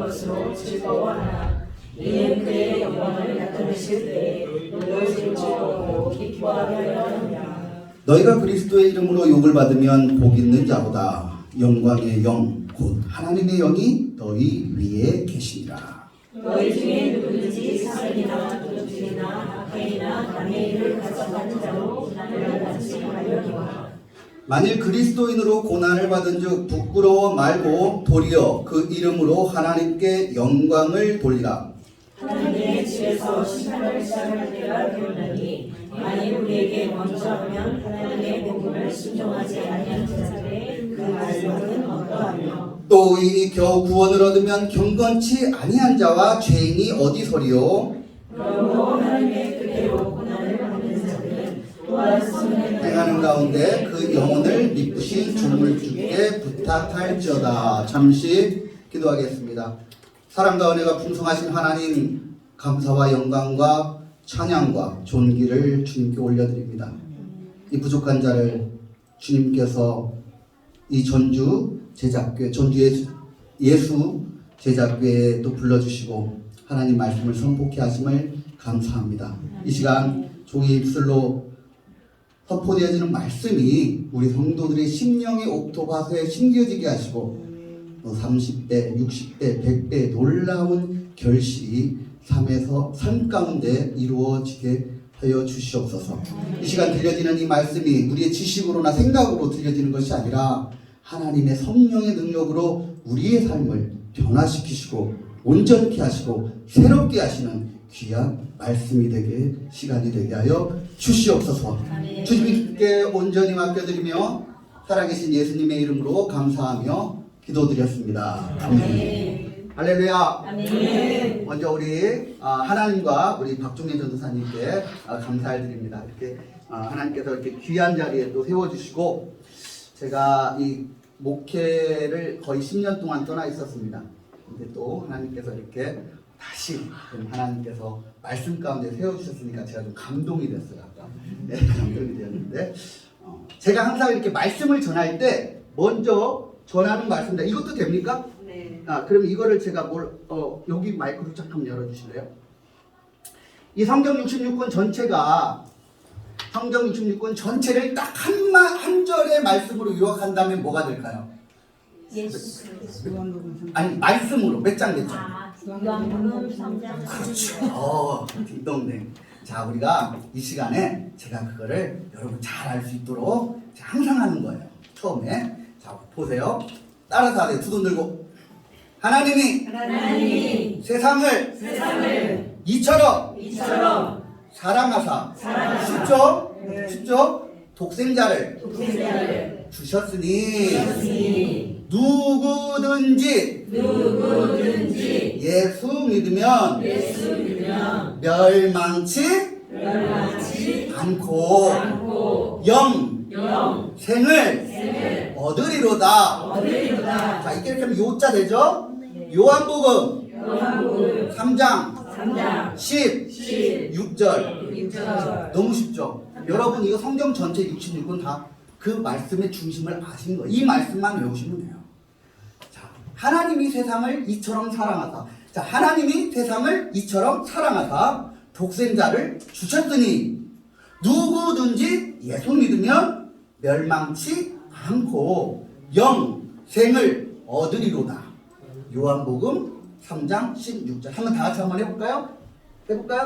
것으로 즐거워하나 이는 그의 영광을 나타내실 때 너희를 즐거워하고 기뻐하게 하려 함이라. 너희가 그리스도의 이름으로 욕을 받으면 복 있는 자보다 영광의 영 곧 하나님의 영이 너희 위에 계시니라. 너희 중에 누구든지 사슬이나 도둑질이나 악행이나 남의 일을 가져가는 자로 나를 받지 말려니와. 만일 그리스도인으로 고난을 받은 즉 부끄러워 말고 도리어 그 이름으로 하나님께 영광을 돌리라. 하나님의 집에서 심판을 시작할 때가 되었나니 만일 우리에게 먼저 하면 하나님의 복음을 순종하지 아니한 자들의 그 말씀은 어떠하며. 또 이니 겨우 구원을 얻으면 경건치 아니한 자와 죄인이 어디서리요. 그러므로 하나님의 뜻대로 고난을 받는 자들은 또한 선을 행하는 가운데 그 영혼을 미쁘신 주물 주께 부탁할지어다. 잠시 기도하겠습니다. 사랑과 은혜가 풍성하신 하나님, 감사와 영광과 찬양과 존귀를 주님께 올려드립니다. 이 부족한 자를 주님께서 이 전주 예수 제작교회에 또 불러주시고 하나님 말씀을 선포케 하심을 감사합니다. 이 시간 종이 입술로 선포되어지는 말씀이 우리 성도들의 심령의 옥토밭에 심겨지게 하시고 30배, 60배, 100배 놀라운 결실이 삶 가운데 이루어지게 하여 주시옵소서. 이 시간 들려지는 이 말씀이 우리의 지식으로나 생각으로 들려지는 것이 아니라 하나님의 성령의 능력으로 우리의 삶을 변화시키시고 온전케 하시고 새롭게 하시는 귀한 말씀이 되게 시간이 되게 하여 주시옵소서. 주님께 온전히 맡겨드리며 살아계신 예수님의 이름으로 감사하며 기도드렸습니다. 아멘. 할렐루야. 아멘. 먼저 우리 하나님과 우리 박종현 전도사님께 감사를 드립니다. 이렇게 하나님께서 이렇게 귀한 자리에 또 세워주시고 제가 이 목회를 거의 10년 동안 떠나 있었습니다. 근데 또 하나님께서 이렇게 다시 하나님께서 말씀 가운데 세워주셨으니까 제가 좀 감동이 됐어요. 아까. 네, 감동이 되었는데 제가 항상 이렇게 말씀을 전할 때 먼저 전하는 말씀입니다. 이것도 됩니까? 네. 그럼 이거를 제가 여기 마이크로 잠깐 열어주실래요? 이 성경 66권 전체를 딱 한 절의 말씀으로 요약한다면 뭐가 될까요? 예수. 아니 말씀으로 몇 장? 요한복음 3장. 그렇죠. 딩동댕. 자, 우리가 이 시간에 제가 그거를 여러분 잘 알 수 있도록 제가 항상 하는 거예요. 처음에. 자, 보세요. 따라서 하세요. 두 손 들고. 하나님이 세상을 이처럼 사랑하사. 쉽죠? 네. 쉽죠? 독생자를 주셨으니 누구든지 예수 믿으면 멸망치 않고 영생을 얻으리로다. 자, 이렇게 하면 요자 되죠? 요한복음 3장 16절. 너무 쉽죠? 여러분 이거 성경 전체 66권 다 그 말씀의 중심을 아신 거예요. 이 말씀만 외우시면 돼요. 자, 하나님이 세상을 이처럼 사랑하사. 자, 하나님이 세상을 이처럼 사랑하사 독생자를 주셨으니 누구든지 예수 믿으면 멸망치 않고 영생을 얻으리로다. 요한복음 3장 16절. 한번 다 같이 한번 해볼까요?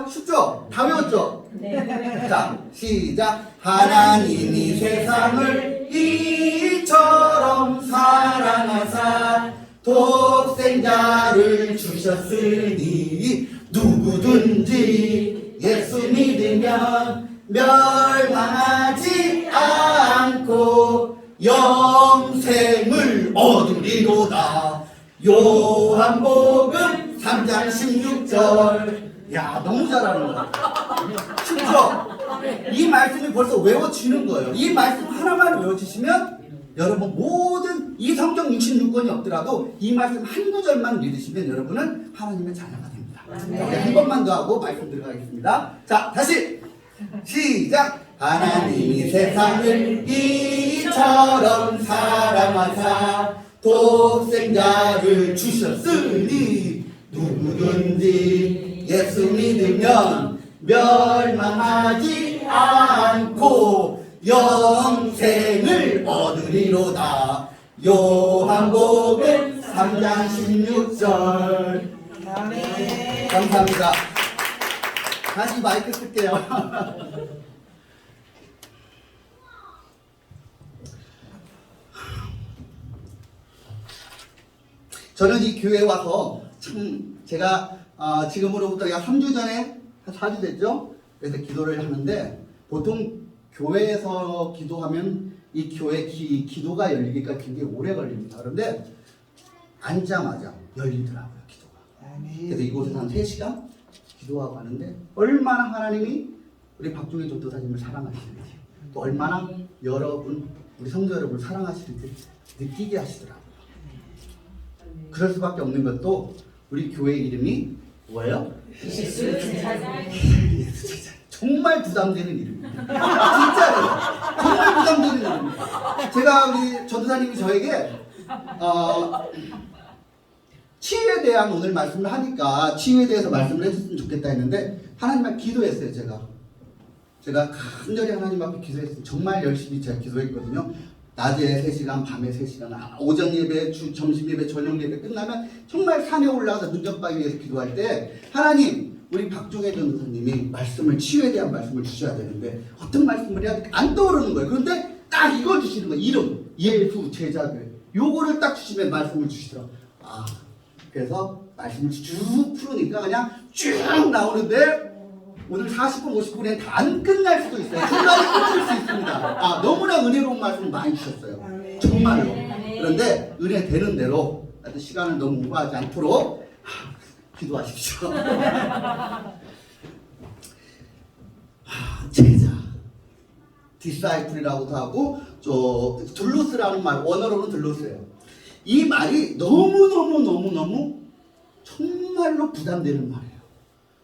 쉽죠? 다 외웠죠? 네. 자, 시작. 하나님이 세상을 이처럼 사랑하사 독생자를 주셨으니 누구든지 예수 믿으면 멸망하지 않고 영생을 얻으리로다. 요한복음 3장 16절. 야, 너무 잘하는 거야. 쉽죠? 이 말씀이 벌써 외워지는 거예요. 이 말씀 하나만 외워지시면 여러분 모든 이 성경 66권이 없더라도 이 말씀 한 구절만 믿으시면 여러분은 하나님의 자녀가 됩니다. 자, 우리 한 번만 더 하고 말씀 들어가겠습니다. 자, 다시 시작. 하나님이 세상을 이처럼 사랑하사 독생자를 주셨으니 누구든지 예수 믿으면 멸망하지 않고 영생을 얻으리로다. 요한복음 3장 16절. 아멘. 감사합니다. 다시 마이크 쓸게요. 저는 이 교회에 와서 참 제가 지금으로부터 약 3주 전에 한 4주 됐죠? 그래서 기도를 하는데 보통 교회에서 기도하면 이 교회 기도가 열리기가 굉장히 오래 걸립니다. 그런데 앉자마자 열리더라고요, 기도가. 그래서 이곳에서 한 3시간 기도하고 하는데 얼마나 하나님이 우리 박종희 전도사님을 사랑하시는지 또 얼마나 여러분, 우리 성도 여러분을 사랑하시는지 느끼게 하시더라고요. 그럴 수밖에 없는 것도 우리 교회 이름이 뭐예요? 예수 제자. 정말 부담되는 이름입니다. 진짜로요. 정말 부담되는 이름입니다. 제가 우리 전도사님이 저에게 치유에 대한 오늘 말씀을 하니까 치유에 대해서 말씀을 해줬으면 좋겠다 했는데 하나님 앞에 기도했어요. 제가 간절히 하나님 앞에 기도했어요. 정말 열심히 제가 기도했거든요. 낮에 3시간, 밤에 3시간, 오전 예배, 점심 예배, 저녁 예배 끝나면 정말 산에 올라가서 눈전바위 위에서 기도할 때 하나님, 우리 박종혜 전도사님이 말씀을 치유에 대한 말씀을 주셔야 되는데 어떤 말씀을 해야 될까 안 떠오르는 거예요. 그런데 딱 이걸 주시는 거예요. 이름, 예수, 제자교회. 요거를 딱 주시면 말씀을 주시더라고요. 그래서 말씀을 쭉 풀으니까 그냥 쭉 나오는데 오늘 40분, 50분에 다 안 끝날 수도 있어요. 중간에 끊어질 수 있습니다. 너무나 은혜로운 말씀을 많이 주셨어요. 정말로. 그런데 은혜 되는 대로 시간을 너무 오버하지 않도록 기도하십시오. 제자, 디사이플이라고도 하고 둘루스라는 말, 원어로는 둘루스예요. 이 말이 너무 정말로 부담되는 말이에요.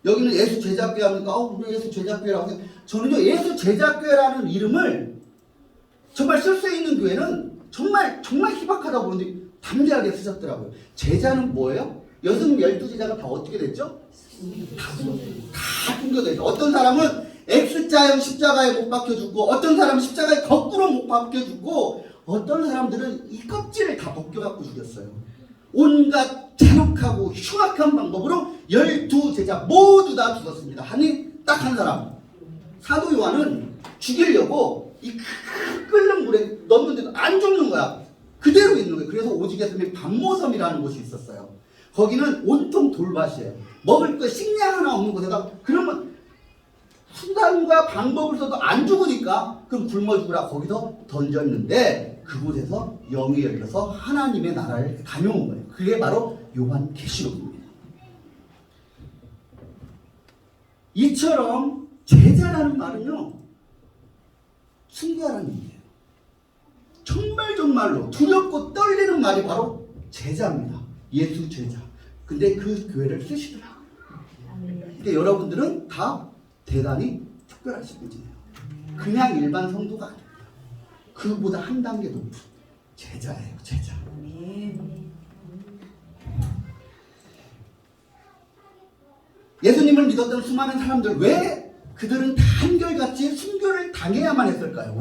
여기는 예수 제자교회 하니까 우리 예수 제자교회라고 해서 저는요 예수 제자교회라는 이름을 정말 쓸 수 있는 교회는 정말 희박하다고 보는데 담대하게 쓰셨더라고요. 제자는 뭐예요? 여성 12제자가 다 어떻게 됐죠? 다 숨겨졌죠. 어떤 사람은 X자형 십자가에 못 박혀 죽고 어떤 사람은 십자가에 거꾸로 못 박혀 죽고 어떤 사람들은 이 껍질을 다 벗겨갖고 죽였어요. 온갖 잔혹하고 흉악한 방법으로 12제자 모두 다 죽었습니다. 딱 한 사람. 사도 요한은 죽이려고 이 끓는 물에 넣었는데도 안 죽는 거야. 그대로 있는 거예요. 그래서 오직에 섬인 반모섬이라는 곳이 있었어요. 거기는 온통 돌밭이에요. 먹을 거 식량 하나 없는 곳에다 그러면 수단과 방법을 써도 안 죽으니까 그럼 굶어 죽으라 거기서 던졌는데 그곳에서 영이 열려서 하나님의 나라를 다녀온 거예요. 그게 바로 요한계시록입니다. 이처럼 제자라는 말은요 순교하라는 의미예요. 정말로 두렵고 떨리는 말이 바로 제자입니다. 예수 제자. 근데 그 교회를 쓰시더라고요. 근데 여러분들은 다 대단히 특별하신 분이에요. 그냥 일반 성도가 아닙니다. 그보다 한 단계 높은 제자예요. 제자. 예수님을 믿었던 수많은 사람들 왜 그들은 다 한결같이 순교를 당해야만 했을까요?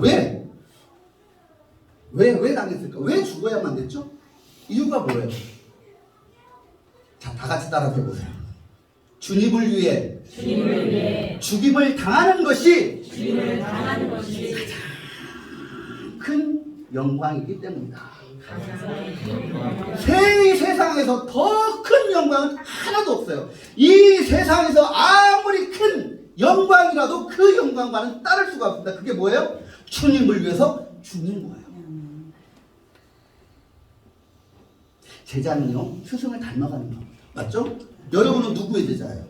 왜 당했을까? 왜 죽어야만 됐죠? 이유가 뭐예요? 자, 다 같이 따라서 해보세요. 주님을 위해 죽임을 당하는 것이 가장 큰 영광이기 때문이다. 이 세상에서 더 큰 영광은 하나도 없어요. 이 세상에서 아무리 큰 영광이라도 그 영광과는 따를 수가 없습니다. 그게 뭐예요? 주님을 위해서 죽는 거예요. 제자는요 스승을 닮아가는 겁니다. 맞죠? 여러분은 누구의 제자예요?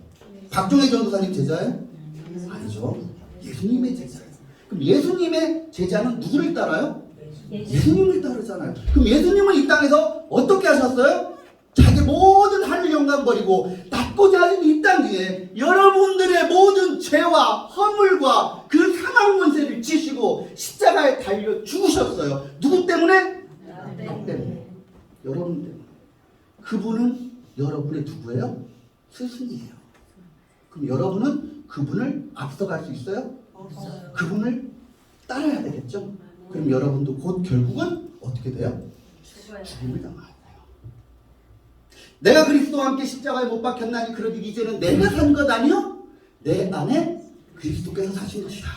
박종혜 전도사님 제자예요? 아니죠. 예수님의 제자예요. 그럼 예수님의 제자는 누구를 따라요? 예수님을 따르잖아요. 그럼 예수님은 이 땅에서 어떻게 하셨어요? 자기 모든 하늘 영광 버리고 낮고자 하는 이 땅 위에 여러분들의 모든 죄와 허물과 그 사망 권세를 지시고 십자가에 달려 죽으셨어요. 누구 때문에? 나 때문에. 여러분 때문에. 그분은 여러분의 누구예요? 스승이에요. 그럼 여러분은 그분을 앞서갈 수 있어요? 없어요. 그분을 따라야 되겠죠? 그럼 여러분도 곧 결국은 어떻게 돼요? 죽어요. 죽음을 당하요. 내가 그리스도와 함께 십자가에 못 박혔나니 그러니 이제는 내가 산 것 아니요? 내 안에 그리스도께서 사신 것이다.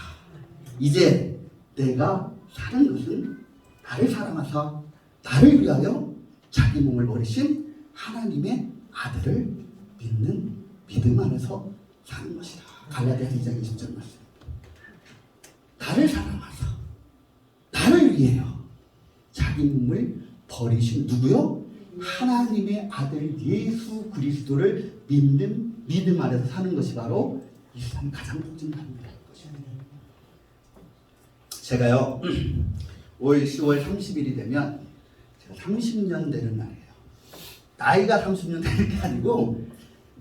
이제 내가 사는 것은 나를 사랑하사 나를 위하여 자기 몸을 버리신 하나님의 아들을 믿는 믿음 안에서 사는 것이다. 갈라디아서 2장 20절 말씀. 나를 사랑하사 나를 위하여 자기 몸을 버리신 누구요? 하나님의 아들 예수 그리스도를 믿는 믿음 안에서 사는 것이 바로 이 세상 가장 복진한 것입니다. 제가요 5월 10월 30일이 되면 제가 30년 되는 날이에요. 나이가 30년 되는 게 아니고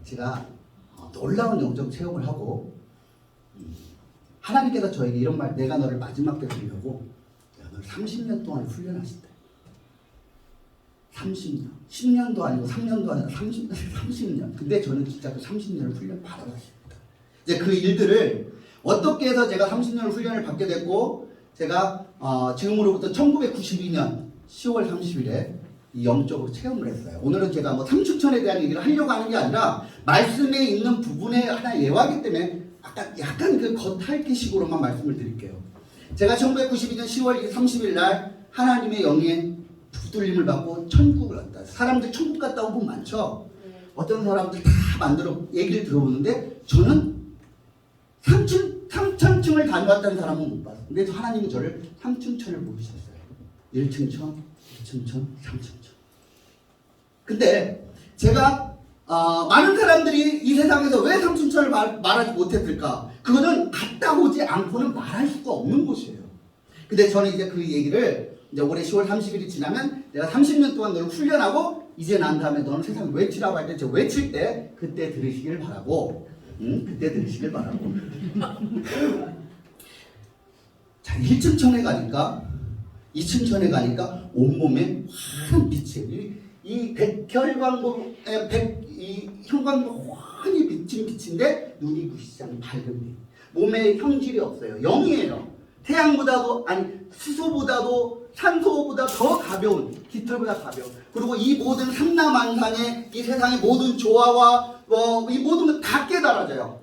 제가 놀라운 영적 체험을 하고 하나님께서 저에게 이런 말, 내가 너를 마지막 때 주려고 내가 너를 30년 동안 훈련하신다. 30년, 10년도 아니고 3년도 아니고 30년. 근데 저는 진짜 그 30년을 훈련 받아봤습니다. 이제 그 일들을 어떻게 해서 제가 30년을 훈련을 받게 됐고, 제가 지금으로부터 1992년 10월 30일에 이 영적으로 체험을 했어요. 오늘은 제가 뭐 삼춘천에 대한 얘기를 하려고 하는 게 아니라 말씀에 있는 부분의 하나 예화이기 때문에 약간 그 겉핥기식으로만 말씀을 드릴게요. 제가 1992년 10월 30일 날 하나님의 영에 붙들림을 받고 천국을 갔다. 사람들 천국 갔다 온 분 많죠? 어떤 사람들 다 만들어 얘기를 들어보는데 저는 3천층을 다녀왔다는 사람은 못 봤어요. 근데 하나님은 저를 3층천을 보이셨어요. 1층천, 2층천, 3층천. 근데 제가 많은 사람들이 이 세상에서 왜 3층천을 말하지 못했을까? 그거는 갔다 오지 않고는 말할 수가 없는 곳이에요. 근데 저는 이제 그 얘기를 이제 올해 10월 30일이 지나면 내가 30년 동안 너를 훈련하고 이제 난 다음에 너는 세상 외치라고 할 때 저 외칠 때 그때 들으시길 바라고 그때 들으시길 바라고 자 1층천에 가니까 2층천에 가니까 온몸에 환한 빛이 이 백혈광고 이 형광도 환히 비친 빛인데 눈이 부시지 않은 밝은 빛 몸에 형질이 없어요. 영이에요. 태양보다도 아니 수소보다도 산소보다 더 가벼운 깃털보다 가벼운 그리고 이 모든 삼라만상의 이 세상의 모든 조화와 이 모든 것 다 깨달아져요.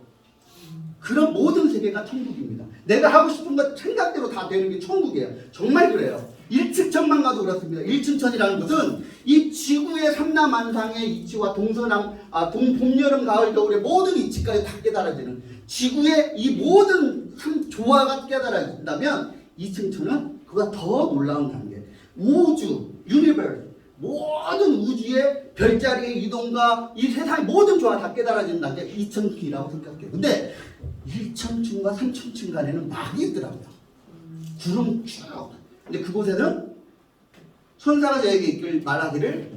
그런 모든 세계가 천국입니다. 내가 하고 싶은 것 생각대로 다 되는 게 천국이에요. 정말 그래요. 1층천만 가도 그렇습니다. 1층천이라는 것은 이 지구의 삼라만상의 이치와 동서남 봄, 여름, 가을, 겨울의 모든 이치까지 다 깨달아지는 지구의 이 모든 조화가 깨달아진다면 2층천은 그보다 더 놀라운 단계. 우주, 유니버스, 모든 우주의 별자리의 이동과 이 세상의 모든 조화 다 깨달아지는 단계 2층이라고 생각해요. 근데 1층과 3층 간에는 막이 있더라고요. 구름 쭉. 근데 그곳에는 천사가 저에게 말하기를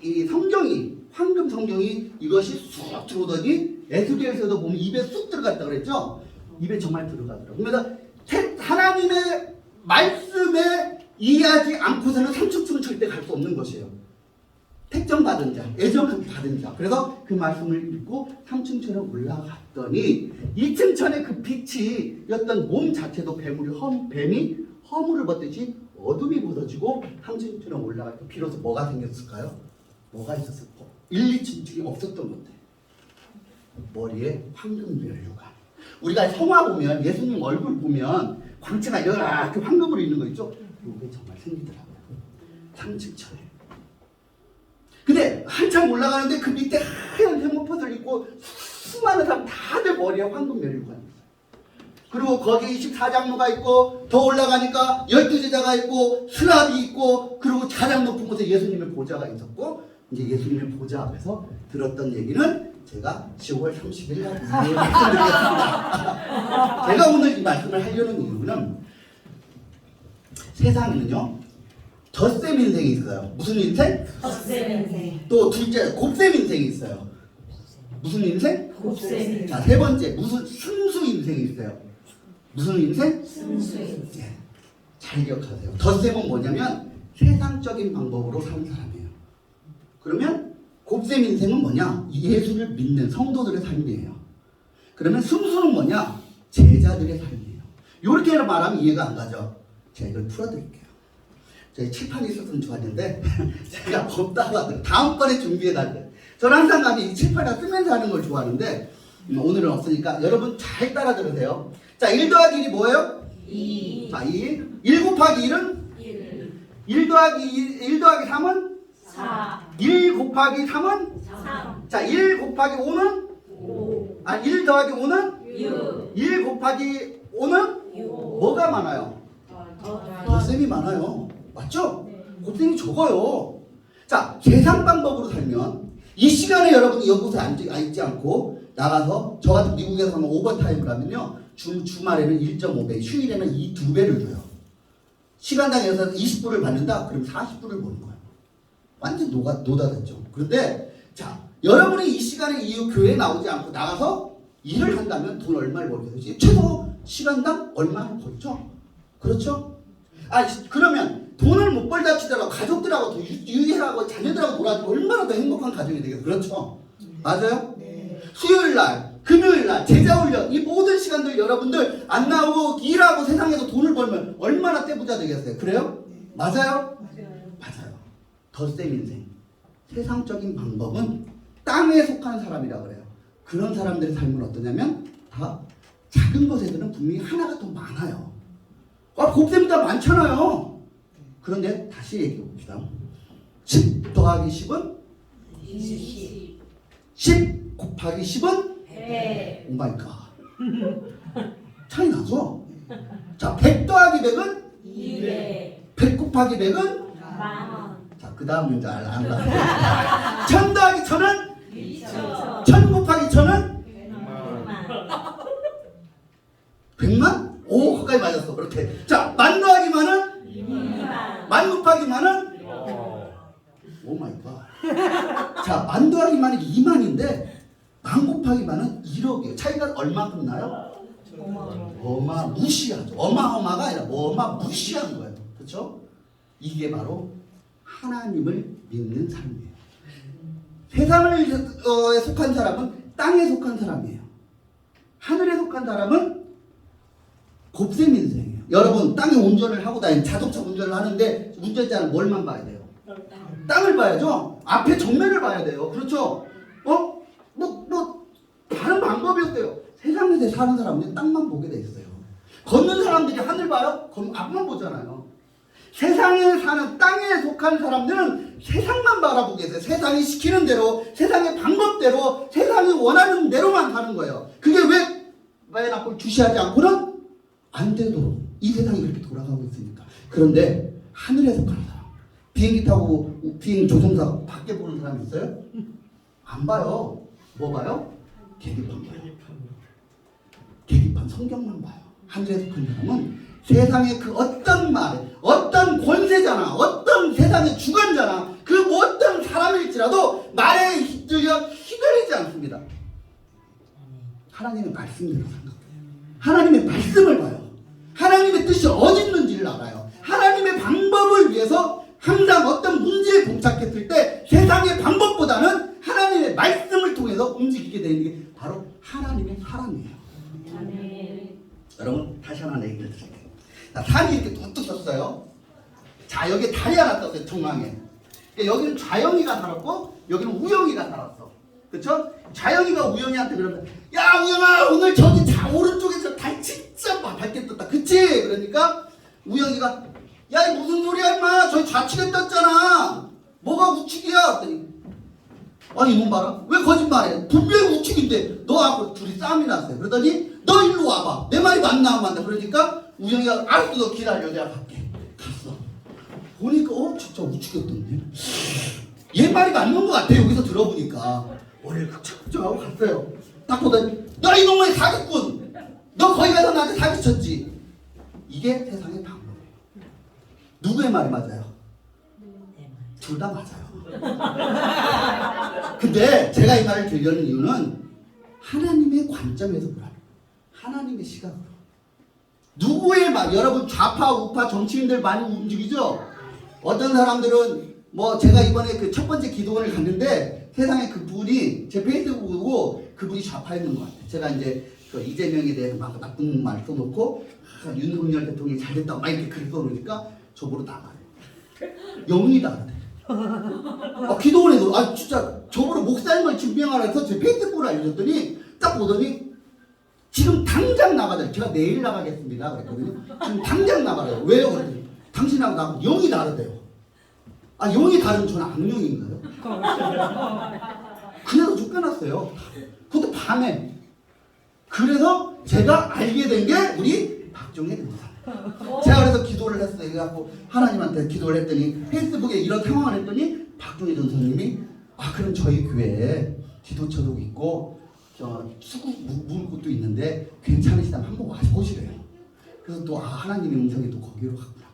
이 성경이 황금 성경이 이것이 쑥 들어오더니 에스겔서도 보면 입에 쑥 들어갔다 그랬죠? 입에 정말 들어가더라고요. 그래서 하나님의 말씀에 이해하지 않고서는 3층은 절대 갈 수 없는 것이에요. 택정받은 자, 애정받은 자. 그래서 그 말씀을 읽고 3층천에 올라갔더니 2층천의 그 빛이 였던 몸 자체도 뱀이 허물을 벗듯이 어둠이 벗어지고 3층천에 올라갈 때 비로소 뭐가 생겼을까요? 뭐가 있었을까? 1, 2층이 없었던 건데 머리에 황금 면류관. 우리가 성화 보면 예수님 얼굴 보면 광채가 이렇게 황금으로 있는 거 있죠? 이게 정말 생기더라고요. 3층천에. 근데 한참 올라가는데 그 밑에 하얀 회모포를 입고 수많은 사람 다들 머리에 황금 면류관이 있어요. 그리고 거기 24장로가 있고 더 올라가니까 12제자가 있고 스랍이 있고 그리고 가장 높은 곳에 예수님의 보좌가 있었고 이제 예수님의 보좌 앞에서 들었던 얘기는 제가 10월 30일 날 말씀드리겠습니다. 제가 오늘 이 말씀을 하려는 이유는 세상에는요 덧셈 인생이 있어요. 무슨 인생? 덧셈 인생. 또 둘째 곱셈 인생이 있어요. 무슨 인생? 곱셈 인생. 자, 세 번째 무슨 순수 인생이 있어요. 무슨 인생? 순수 인생. 네. 잘 기억하세요. 덧셈은 뭐냐면 세상적인 방법으로 사는 사람이에요. 그러면 곱셈 인생은 뭐냐? 예수를 믿는 성도들의 삶이에요. 그러면 순수는 뭐냐? 제자들의 삶이에요. 이렇게 말하면 이해가 안 가죠? 제가 이걸 풀어드릴게요. 저희 칠판이 있었으면 좋았는데 제가 없다고 다음번에 준비해달래요. 저는 항상 가면 이 칠판을 쓰면서 하는 걸 좋아하는데 오늘은 없으니까 여러분 잘 따라 들으세요. 자, 1 더하기 1이 뭐예요? 2. 자, 2. 1 곱하기 1은? 1 더하기 1 더하기 3은? 4. 1 곱하기 3은? 3. 자, 1 곱하기 5는? 5. 1 더하기 5는? 6. 1 곱하기 5는? 6. 뭐가 많아요? 곱셈이 많아요. 맞죠? 곱셈이 적어요. 자, 계산 방법으로 살면 이 시간에 여러분이 연구소에 앉지 않고 나가서 저 같은 미국에서 하면 오버타임을 하면요. 주말에는 1.5배, 휴일에는 2배를 줘요. 시간당에서 20불을 받는다? 그럼 40불을 버는 거예요. 완전 노다졌죠. 그런데 자, 여러분이 이 시간에 이 교회에 나오지 않고 나가서 일을 한다면 돈 얼마를 벌겠어요? 최소 시간당 얼마를 벌죠? 그렇죠? 그러면 돈을 못 벌다 치더라도 가족들하고 더 유의하고 자녀들하고 놀아주고 얼마나 더 행복한 가정이 되겠어요? 그렇죠? 맞아요? 네. 수요일날, 금요일날, 제자훈련 이 모든 시간들 여러분들 안 나오고 일하고 세상에서 돈을 벌면 얼마나 떼부자 되겠어요? 그래요? 맞아요? 맞아요. 덧셈 인생. 세상적인 방법은 땅에 속한 사람이라 그래요. 그런 사람들의 삶은 어떠냐면 다 작은 것에서는 분명히 하나가 더 많아요. 곱셈이 다 많잖아요. 그런데 다시 얘기해 봅시다. 10 더하기 10은? 20. 10 곱하기 10은? 100. 오 마이 갓. 차이 나죠? 자, 100 더하기 100은? 200. 100 곱하기 100은? 만원. 자, 그 다음 문제 알아. 1000 더하기 1000은? 2천. 1000 곱하기 1000은? 100만. 100만? 오, 가까이 맞았어. 그렇게. 자, 만 더하기 만은? 2만. 만 곱하기 만은? 오 마이 갓. 자, 만 더하기 만이 2만인데 만 곱하기 만은 1억이에요. 차이가 얼마큼 나요? 어마무시하죠. 어마어마가 아니라 어마무시한 거예요. 그렇죠? 이게 바로 하나님을 믿는 삶이에요. 세상에 속한 사람은 땅에 속한 사람이에요. 하늘에 속한 사람은 곱셈 인생이에요. 여러분 땅에 운전을 하고 다니는 자동차 운전을 하는데 운전자는 뭘만 봐야 돼요? 땅을 봐야죠. 앞에 정면을 봐야 돼요. 그렇죠? 다른 방법이 없어요. 세상에 사는 사람은 땅만 보게 돼 있어요. 걷는 사람들이 하늘 봐요? 앞만 보잖아요. 세상에 사는 땅에 속한 사람들은 세상만 바라보게 돼요. 세상이 시키는 대로, 세상의 방법대로, 세상이 원하는 대로만 사는 거예요. 그게 왜 나를 주시하지 않고는 안 되도록 이 세상이 그렇게 돌아가고 있으니까. 그런데 하늘에 속한 사람, 비행기 타고 비행 조종사 밖에 보는 사람 있어요? 안 봐요. 뭐 봐요? 계기판 봐요. 계기판 성경만 봐요. 하늘에 속한 사람은 세상의 그 어떤 말, 어떤 권세자나 어떤 세상의 주관자나 그 어떤 사람일지라도 말에 휘둘리지 않습니다. 하나님의 말씀대로 생각해요. 하나님의 말씀을 봐요. 하나님의 뜻이 어디 있는지를 알아요. 하나님의 방법을 위해서 항상 어떤 문제에 봉착했을 때 세상의 방법보다는 하나님의 말씀을 통해서 움직이게 되는 게 바로 하나님의 사람이에요. 아멘. 여러분 다시 하나 얘기를 드릴게요. 자, 산이 이렇게 뚝뚝 섰어요. 자, 여기 다리 하나 떴어요. 중앙에. 여기는 좌영이가 살았고 여기는 우영이가 살았어. 그쵸? 좌영이가 우영이한테 그러면 야 우영아 오늘 저기 오른쪽에서 달 진짜 밝게 떴다. 그치? 그러니까 우영이가 야 이 무슨 소리야 임마 저기 좌측에 떴잖아. 뭐가 우측이야? 그랬더니 아니 이놈 봐라 왜 거짓말해. 분명히 우측인데 너하고 둘이 싸움이 났어요. 그러더니 너 일로 와봐. 내 말이 맞나 안 맞나. 그러니까 우영이가 알았어 너 기다려 내가 갈게. 갔어. 보니까 진짜 우측이었던데. 얘 말이 맞는 것 같아. 여기서 들어보니까 머리를 극적극적하고 갔어요. 딱 보더니 너 이놈의 사기꾼. 너 거기 가서 나한테 사기쳤지. 이게 세상의 방법이에요. 누구의 말이 맞아요? 둘 다 맞아요. 근데 제가 이 말을 들려는 이유는 하나님의 관점에서 보라는 하나님의 시각으로. 누구의 말, 여러분 좌파 우파 정치인들 많이 움직이죠? 어떤 사람들은 제가 이번에 그 첫 번째 기도원을 갔는데 세상에 그분이 제 페이스북 보고 그분이 좌파에 있는 것 같아요. 제가 이제 그 이재명에 대해서 막 나쁜 말 써놓고 윤석열 대통령이 잘 됐다고 막 이렇게 글 써놓으니까 저보러 나가요. 영이 다르대. 기도원에도 진짜 저보러 목사님을 증명하라 해서 제 페이스북을 알려줬더니 딱 보더니 지금 당장 나가자. 제가 내일 나가겠습니다. 그랬거든요. 지금 당장 나가래요. 왜요? 그랬더니 당신하고 나하고 영이 다르대요. 영이 다르면 저는 악령인가요? 그래서 쫓겨났어요. 그것도 밤에. 그래서 제가 알게 된 게 우리 박종혜 변호사. 제가 그래서 기도를 했어요. 그래갖고 하나님한테 기도를 했더니 페이스북에 이런 상황을 했더니 박종혜 전사님이 그럼 저희 교회에 기도처도 있고 수국 묵을 곳도 있는데 괜찮으시다면 한번 와보시래요. 그래서 또 하나님의 음성이 또 거기로 갔구나.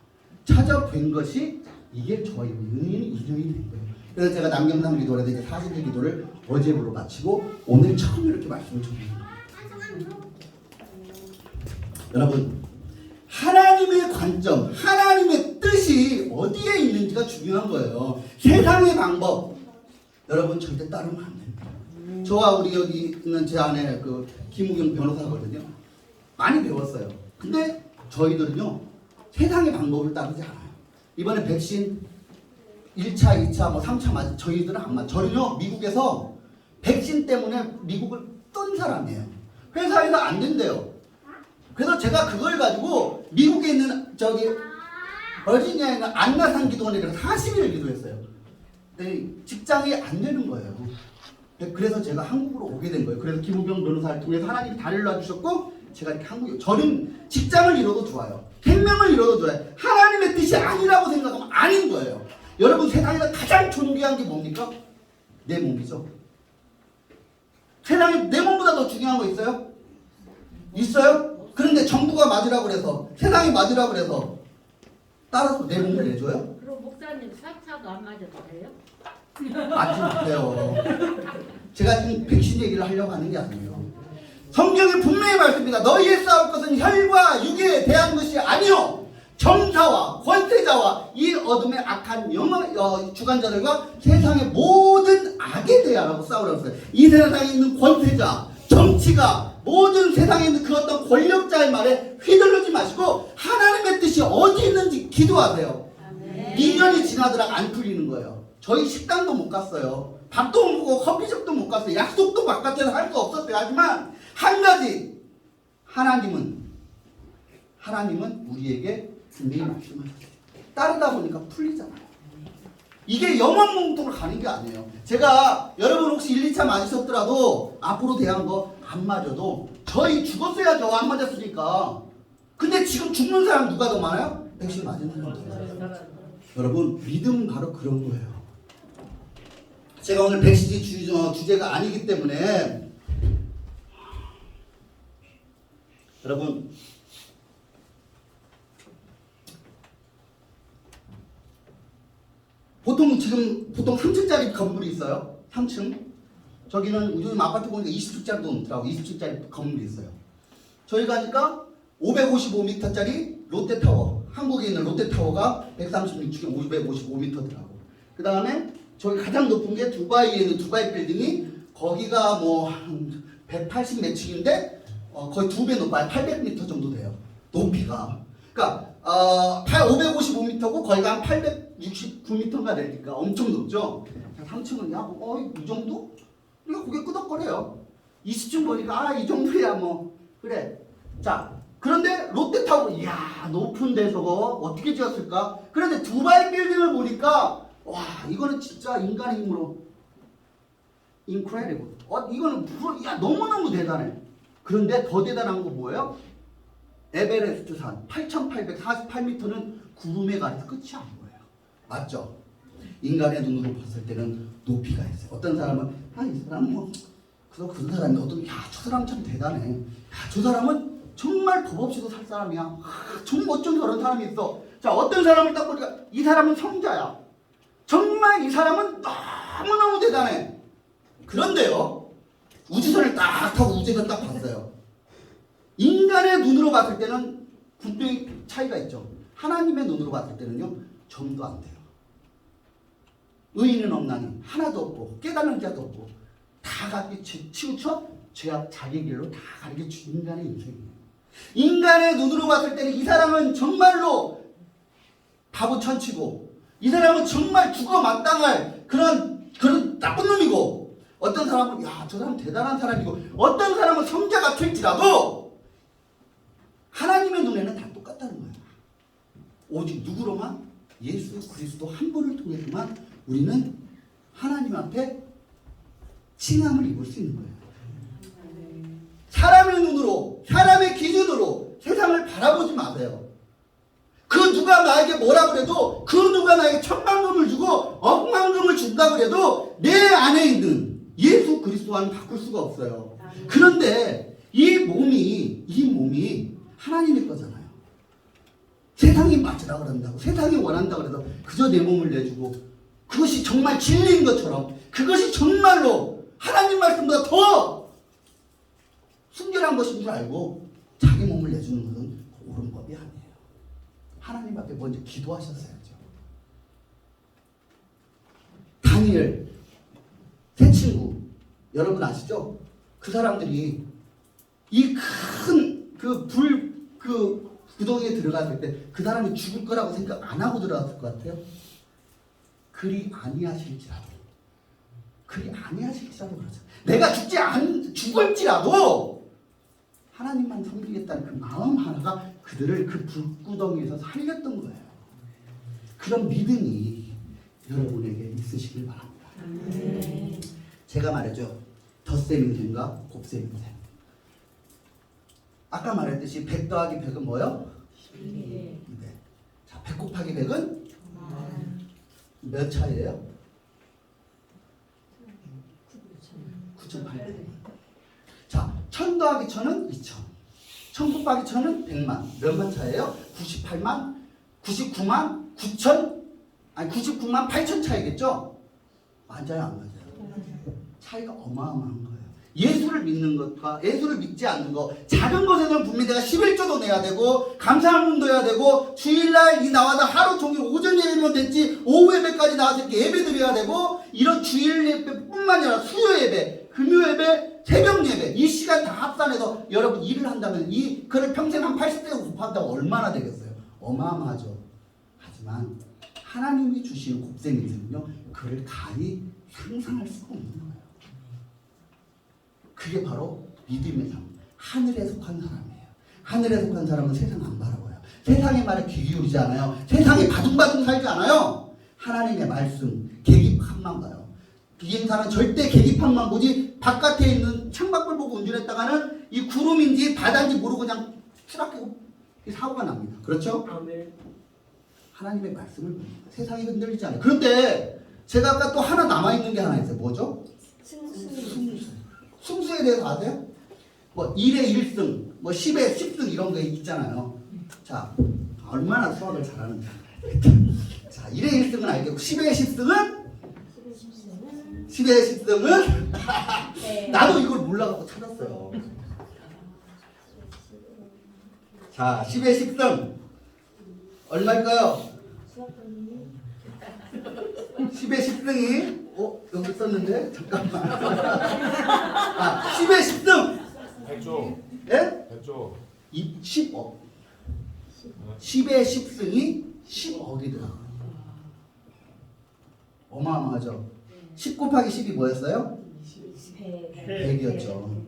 찾아뵌 것이 이게 저희 인연이 된 거예요. 그래서 제가 남경상 기도를 해서 이제 40일 기도를 어제부로 마치고 오늘 처음 이렇게 말씀을 전합니다. 여러분, 하나님의 관점, 하나님의 뜻이 어디에 있는지가 중요한 거예요. 세상의 방법 여러분 절대 따르면 안 됩니다. 저와 우리 여기 있는 제 아내 그 김우경 변호사거든요. 많이 배웠어요. 근데 저희들은요 세상의 방법을 따르지 않아요. 이번에 백신 1차, 2차, 뭐 3차 맞아. 저희들은 안 맞아. 저는요 미국에서 백신 때문에 미국을 뜬 사람이에요. 회사에서 안 된대요. 그래서 제가 그걸 가지고 미국에 있는 버지니아에 있는 안나산 기도원에 40일을 기도했어요. 근데 직장이 안 되는 거예요. 그래서 제가 한국으로 오게 된 거예요. 그래서 김우경 변호사를 통해서 하나님이 다리를 놔주셨고 제가 이렇게 한국에 저는 직장을 잃어도 좋아요. 생명을 잃어도 좋아요. 하나님의 뜻이 아니라고 생각하면 아닌 거예요. 여러분 세상에서 가장 존귀한 게 뭡니까? 내 몸이죠. 세상에 내 몸보다 더 중요한 거 있어요? 있어요? 그런데 정부가 맞으라고 그래서 세상이 맞으라고 그래서 따라서 내 몸을 내줘요? 그럼 목사님 4차도 안 맞아도 돼요? 맞지 마세요. 제가 지금 백신 얘기를 하려고 하는 게 아니에요. 성경에 분명히 말씀입니다. 너희의 싸울 것은 혈과 육에 대한 것이 아니요 정사와 권세자와 이 어둠의 악한 주관자들과 세상의 모든 악에 대하라고 싸우라고 했어요. 이 세상에 있는 권세자, 정치가 모든 세상에 있는 그 어떤 권력자의 말에 휘둘르지 마시고 하나님의 뜻이 어디 있는지 기도하세요. 2년이 지나더라 안 풀리는 거예요. 저희 식당도 못 갔어요. 밥도 못 먹고 커피숍도 못 갔어요. 약속도 바깥에서 할 수 없었어요. 하지만 한 가지 하나님은 우리에게 분명히 말씀하셨어요. 따르다 보니까 풀리잖아요. 이게 영원몽동을 가는 게 아니에요. 제가 여러분 혹시 1, 2차 맞으셨더라도 앞으로 대한 거 안 맞아도 저희 죽었어야죠. 안 맞았으니까. 근데 지금 죽는 사람 누가 더 많아요? 백신 맞은 사람 더 많아요. 여러분 믿음 바로 그런 거예요. 제가 오늘 백신이 주제가 아니기 때문에 여러분 보통 3층짜리 건물이 있어요. 3층. 저기는 요즘 아파트 보니까 20층짜리도 있더라고. 20층짜리 건물이 있어요. 저희 가니까 555m짜리 롯데타워. 한국에 있는 롯데타워가 136층에 555m더라고. 그 다음에 저기 가장 높은 게 두바이에 있는 두바이 빌딩이 거기가 뭐 180 몇 층인데 거의 2배 높아요. 800m 정도 돼요. 높이가. 그러니까 555m고 거기가 한 869m가 되니까 엄청 높죠. 3층은 이 정도? 그러니까 그게 끄덕거려요. 20층 보니까 이 정도야 뭐 그래. 자 그런데 롯데타워 이야 높은데 저거 어떻게 지었을까? 그런데 두바이 빌딩을 보니까 와 이거는 진짜 인간의 힘으로 incredible. 이거는 너무너무 대단해. 그런데 더 대단한 거 뭐예요? 에베레스트 산 8,848m는 구름에 가려서 끝이 안 보여요. 맞죠? 인간의 눈으로 봤을 때는 높이가 있어요. 어떤 사람은 이 사람 그 사람이 저 사람 참 대단해. 저 사람은 정말 법 없이도 살 사람이야. 정말 어쩜 저런 사람이 있어. 자 어떤 사람을 딱 보니까 이 사람은 성자야. 정말 이 사람은 너무너무 대단해. 그런데요 우주선을 딱 타고 우주선 딱 봤어요. 인간의 눈으로 봤을 때는 분명히 차이가 있죠. 하나님의 눈으로 봤을 때는요 점도 안 돼요. 의인은 없나니 하나도 없고 깨닫는 자도 없고 다 같이 치우쳐 죄악 자기 길로 다 가리게 준 인간의 인생이에요. 인간의 눈으로 봤을 때는 이 사람은 정말로 바보 천치고 이 사람은 정말 죽어 마땅할 그런 나쁜 놈이고, 어떤 사람은 야, 저 사람 대단한 사람이고, 어떤 사람은 성자 같을지라도 하나님의 눈에는 다 똑같다는 거예요. 오직 누구로만? 예수 그리스도 한 분을 통해서만 우리는 하나님 앞에 칭함을 입을 수 있는 거예요. 사람의 눈으로, 사람의 기준으로 세상을 바라보지 마세요. 그 누가 나에게 뭐라 그래도, 그 누가 나에게 천만금을 주고 억만금을 준다 그래도 내 안에 있는 예수 그리스도와는 바꿀 수가 없어요. 그런데 이 몸이 하나님의 거잖아요. 세상이 맞으라 그런다고, 세상이 원한다 그래서 그저 내 몸을 내주고, 그것이 정말 진리인 것처럼, 그것이 정말로 하나님 말씀보다 더 순결한 것인 줄 알고 자기 몸을 내주는 것은 옳은 법이 아니에요. 하나님 앞에 먼저 기도하셨어야죠. 다니엘 세 친구 여러분 아시죠? 그 사람들이 이 큰 그 구덩이에 들어갔을 때 그 사람이 죽을 거라고 생각 안 하고 들어갔을 것 같아요. 그리 아니하실지라도 그렇죠. 내가 죽을지라도 하나님만 섬기겠다는 그 마음 하나가 그들을 그 불구덩이에서 살렸던 거예요. 그런 믿음이 여러분에게 있으시길 바랍니다. 제가 말했죠. 덧셈 인생과 곱셈 인생. 아까 말했듯이 100 더하기 100은 뭐요? 12. 자, 100 곱하기 100은 몇 차이예요? 9,800. 자, 1000 더하기 1000은 2000. 1000 곱하기 1000은 100만. 몇만 차이예요? 98만, 99만, 99만 8천 차이겠죠? 맞아요, 안 맞아요? 차이가 어마어마한 거예요. 예수를 믿는 것과 예수를 믿지 않는 것, 작은 것에서는 분명히 내가 11조도 내야 되고 감사함도 해야 되고, 주일날 이 나와서 하루 종일 오전 예배면 됐지 오후 예배까지 나와서 이렇게 예배 드려야 되고, 이런 주일 예배뿐만 아니라 수요 예배, 금요 예배, 새벽 예배, 이 시간 다 합산해서 여러분 일을 한다면 그를 평생 한 80대 곱한다고 얼마나 되겠어요? 어마어마하죠. 하지만 하나님이 주시는 곱셈 인생은요, 그를 감히 상상할 수가 없는 거예요. 그게 바로 믿음의 삶, 하늘에 속한 사람이에요. 하늘에 속한 사람은 세상 안 바라봐요. 세상의 말에 귀 기울이지 않아요. 세상에 바둥바둥 살지 않아요. 하나님의 말씀, 계기판만 봐요. 비행사는 절대 계기판만 보지, 바깥에 있는 창밖을 보고 운전했다가는 이 구름인지 바다인지 모르고 그냥 추락하고 사고가 납니다. 그렇죠? 하나님의 말씀을 봅니다. 세상이 흔들리지 않아요. 그런데 제가 아까 또 하나 남아있는 게 하나 있어요. 뭐죠? 승수에 대해서 아세요? 뭐 1의 1승, 뭐 10의 10승 이런 거 있잖아요. 자, 얼마나 수학을 잘하는지. 자, 1의 1승은 알겠고 10의 10승은? 10의 10승은? 나도 이걸 몰라갖고 찾았어요. 자, 10의 10승 얼마일까요? 10의 10승이 여기 썼는데 잠깐만. 10의 10승 100조. 예? 100조. 10억. 10의 10승이 10억이더라고요. 어마어마하죠. 10 곱하기 10이 뭐였어요? 100이었죠.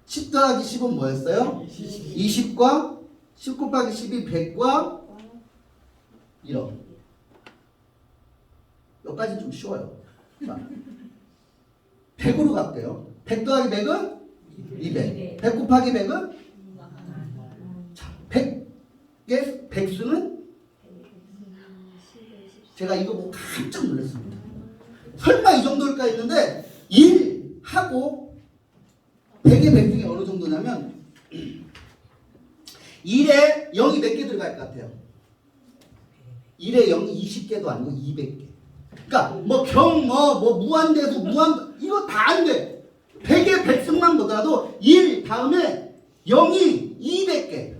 10 더하기 10은 뭐였어요? 20과 10 곱하기 10이 100과 1억. 여기까지 좀 쉬워요. 자, 100으로 갈게요. 100 더하기 100은 200. 100 곱하기 100은? 자, 100의 100승은? 제가 이거 보고 깜짝 놀랐습니다. 설마 이 정도일까 했는데 1하고 100의 100승이 어느 정도냐면 1에 0이 몇 개 들어갈 것 같아요? 1에 0이 20개도 아니고 200개. 그러니까 뭐 무한대수 이거 다 안 돼. 100의 100승만 보더라도 1 다음에 0이 200개.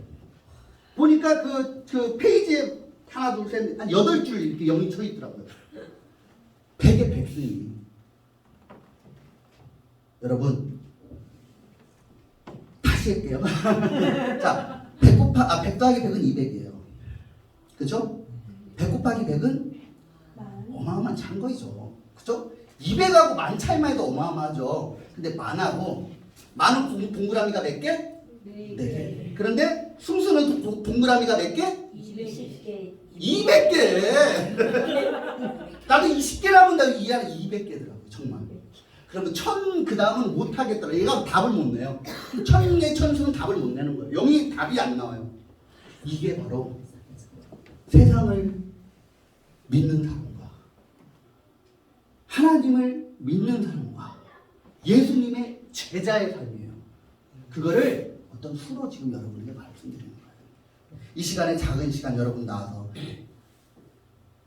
보니까 그 페이지에 하나 둘 셋 한 8줄 이렇게 0이 쳐 있더라고요. 100의 백승이 여러분 다시 할게요. 자, 100 더하기 100은 200이에요. 그죠? 100 곱하기 100은 어마어마한 차인 거죠. 그죠? 200하고 만 차이만 해도 어마어마하죠. 근데 만하고 만은 동그라미가 몇 개? 네 개. 그런데 숭수는 동그라미가 몇 개? 210개. 200개. 나도 20개라면 나 이해하는 200개더라고 정말. 그러면 1000 그 다음은 못 하겠더라. 얘가 답을 못 내요. 1000의 천수는 답을 못 내는 거예요. 0이 답이 안 나와요. 이게 바로 세상을 믿는 사람과 하나님을 믿는 사람과 예수님의 제자의 삶이에요. 그거를 어떤 수로 지금 여러분에게 말씀드리는 거예요. 이 시간에 작은 시간 여러분 나와서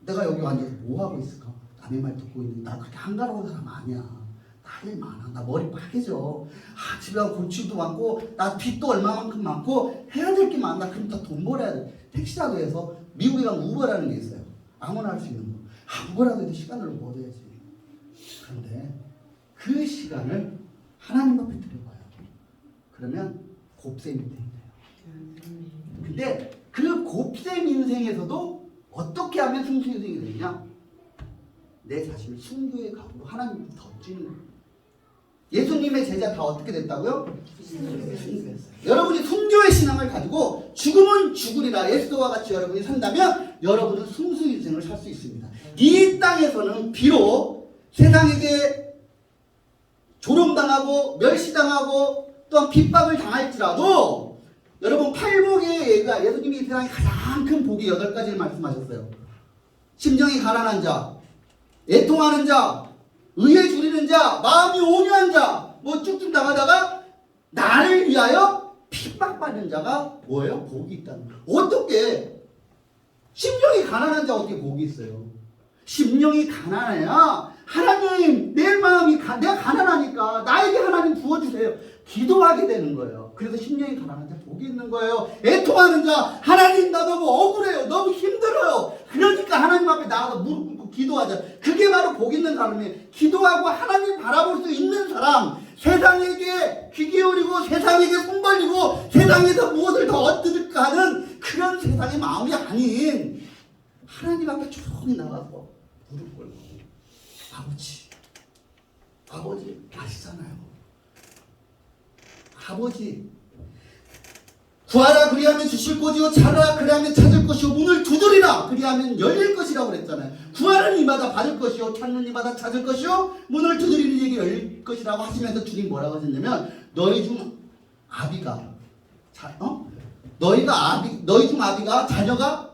내가 여기 앉아서 뭐 하고 있을까? 남의 말 듣고 있는데 나 그렇게 한가로운 사람 아니야. 할 일 많아. 나 머리 빨개져. 집에 가서 골치도 많고 나 빚도 얼마만큼 많고 해야 될 게 많아. 그럼 다 돈 벌어야 돼. 택시라도 해서 미국에 가면 우버라는 게 있어요. 아무나 할 수 있는 거. 우버라도 해도 시간을 얻어야지. 그런데 그 시간을 하나님 앞에 드려봐요. 그러면 곱셈이 된대요. 근데 그 곱셈 인생에서도 어떻게 하면 승수 인생이 되느냐? 내 자신을 순교의 각오로 하나님을 던지는 거예요. 예수님의 제자 다 어떻게 됐다고요? 순교했어요. 여러분이 순교의 신앙을 가지고 죽음은 죽으리라 예수와 같이 여러분이 산다면 여러분은 순수 인생을 살 수 있습니다. 이 땅에서는 비록 세상에게 조롱당하고 멸시당하고 또한 핍박을 당할지라도 여러분 팔복의 예가 예수님이 이 세상에 가장 큰 복이 8가지를 말씀하셨어요. 심정이 가난한 자, 애통하는 자, 의에 줄이는 자, 마음이 온유한 자, 뭐 쭉쭉 나가다가 나를 위하여 핍박받는 자가 뭐예요? 복이 있다는 거예요. 어떻게? 심령이 가난한 자 어떻게 복이 있어요? 심령이 가난해야 하나님 내 마음이 내가 가난하니까 나에게 하나님 부어주세요. 기도하게 되는 거예요. 그래서 심령이 가난한 자 복이 있는 거예요. 애통하는 자 하나님 나 너무 억울해요. 너무 힘들어요. 그러니까 하나님 앞에 나가서 무릎 꿇고 기도하자. 그게 바로 복 있는 사람이에요. 기도하고 하나님 바라볼 수 있는 사람. 세상에게 귀 기울이고 세상에게 손 벌리고 세상에서 무엇을 더 얻을까 하는 그런 세상의 마음이 아닌 하나님 앞에 조용히 나가서 무릎 꿇고 아버지 아시잖아요. 아버지 구하라 그리하면 주실 것이요 찾으라 그리하면 찾을 것이요 문을 두드리라 그리하면 열릴 것이라고 그랬잖아요. 구하는 이마다 받을 것이요 찾는 이마다 찾을 것이요 문을 두드리는 이에게 열릴 것이라고 하시면서 주님 뭐라고 하셨냐면 너희 중 아비가 너희 중 아비가 자녀가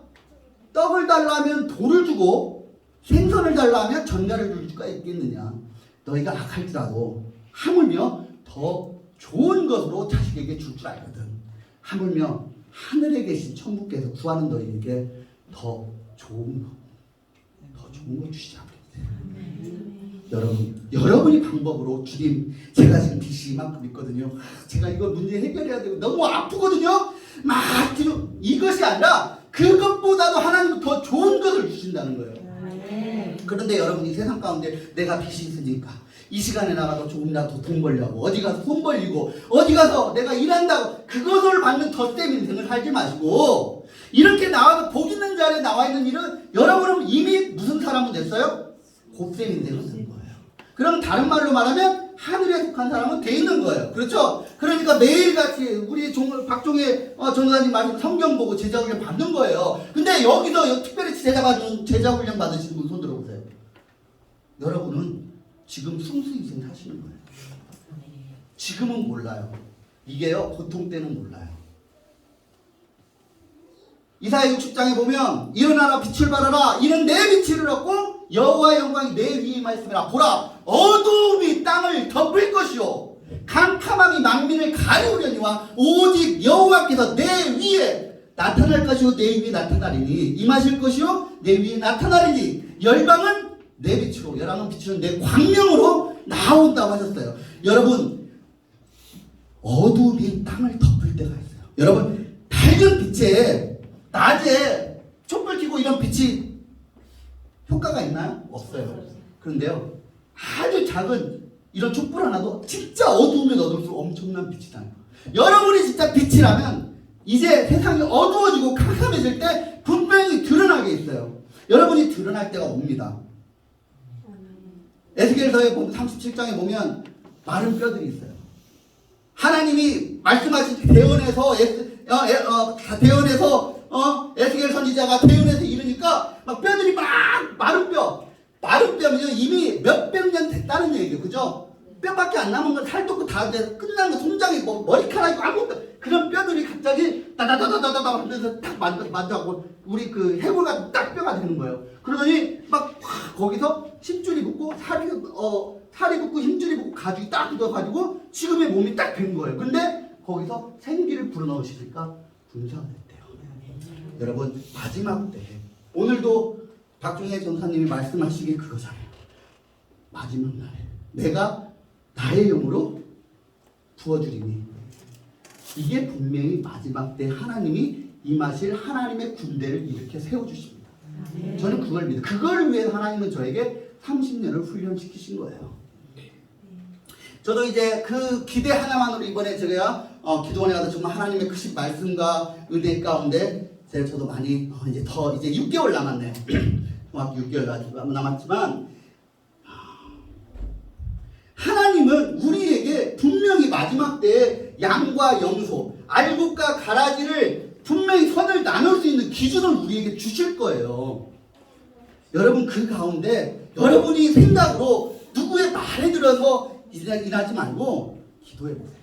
떡을 달라면 돌을 주고 생선을 달라면 전갈을 줄 수가 있겠느냐. 너희가 악할지라도 하물며 더 좋은 것으로 자식에게 줄 줄 알거든. 하물며 하늘에 계신 천부께서 구하는 너희에게 더 좋은 거 주시지 않겠어요. 여러분이 방법으로 주님 제가 지금 빚이 이만큼 있거든요. 제가 이거 문제 해결해야 되고 너무 아프거든요. 막 지금 이것이 아니라 그것보다도 하나님은 더 좋은 것을 주신다는 거예요. 그런데 여러분이 세상 가운데 내가 빚이 있으니까 이 시간에 나가서 조금이라도 돈 벌려고 어디 가서 돈 벌리고 어디 가서 내가 일한다고 그것을 받는 덧셈 인생을 살지 마시고 이렇게 나와서 복 있는 자리에 나와 있는 일은 여러분은 이미 무슨 사람은 됐어요? 곱셈 인생을 된 거예요. 그럼 다른 말로 말하면 하늘에 속한 사람은 돼 있는 거예요. 그렇죠? 그러니까 매일같이 우리 박종혜 전도사님 말씀 성경 보고 제자훈련 받는 거예요. 근데 여기서 특별히 제자훈련 받으시는 분 손 들어보세요. 여러분은 지금 순수인생 사시는 거예요. 지금은 몰라요. 이게요 보통 때는 몰라요. 이사야 60장에 보면 일어나라 빛을 발하라 이는 내 빛을 얻고 여호와의 영광이 내 위에 임하였으므로 보라 어두움이 땅을 덮을 것이요 캄캄함이 만민을 가리우려니와 오직 여호와께서 내 위에 나타날 것이요 내 위에 나타나리니 임하실 것이요 내 위에 나타나리니 열방은 내 빛으로 열방은 빛으로 내 광명으로 나온다고 하셨어요. 여러분 어두움이 땅을 덮을 때가 있어요. 여러분 밝은 빛에 낮에 촛불 켜고 이런 빛이 효과가 있나요? 없어요. 그런데요, 아주 작은 이런 촛불 하나도 진짜 어두우면 어두울수록 엄청난 빛이 나요. 여러분이 진짜 빛이라면 이제 세상이 어두워지고 캄캄해질 때 분명히 드러나게 있어요. 여러분이 드러날 때가 옵니다. 에스겔서에 보면 37장에 보면 마른 뼈들이 있어요. 하나님이 말씀하신 대언에서 에스겔 선지자가 대언에서 이르니까 막 뼈들이 막 마른 뼈면요 이미 몇백 년 됐다는 얘기예요. 그죠? 뼈밖에 안 남은 건 살도 다 끝난 거 송장이 뭐 머리카락이고 아무것도 그런 뼈들이 갑자기 따다다다다다 하면서 딱 만져갖고 우리 그 해골 같은 딱 뼈가 되는 거예요. 그러더니 막 거기서 힘줄이 붙고 살이 붙고 힘줄이 붙고 가죽이 딱 굳어가지고 지금의 몸이 딱 된 거예요. 근데 거기서 생기를 불어넣으시니까 분사가 됐대요. 여러분 마지막 때 오늘도 박종혜 전사님이 말씀하시기 그거잖아요. 마지막 날에 내가 나의 영으로 부어주리니 이게 분명히 마지막 때 하나님이 임하실 하나님의 군대를 이렇게 세워주십니다. 저는 그걸 믿어요. 그걸 위해 하나님은 저에게 30년을 훈련시키신 거예요. 저도 이제 그 기대 하나만으로 이번에 제가 기도원에 가서 정말 하나님의 크신 말씀과 은혜 가운데 저도 많이 이제 6개월 남았네요. 정확히 6개월 남았지만 하나님은 우리에게 분명히 마지막 때에 양과 염소, 알곡과 가라지를 분명히 선을 나눌 수 있는 기준을 우리에게 주실 거예요. 여러분 그 가운데 여러분이 생각으로 누구의 말에 들어서 일하지 말고 기도해 보세요.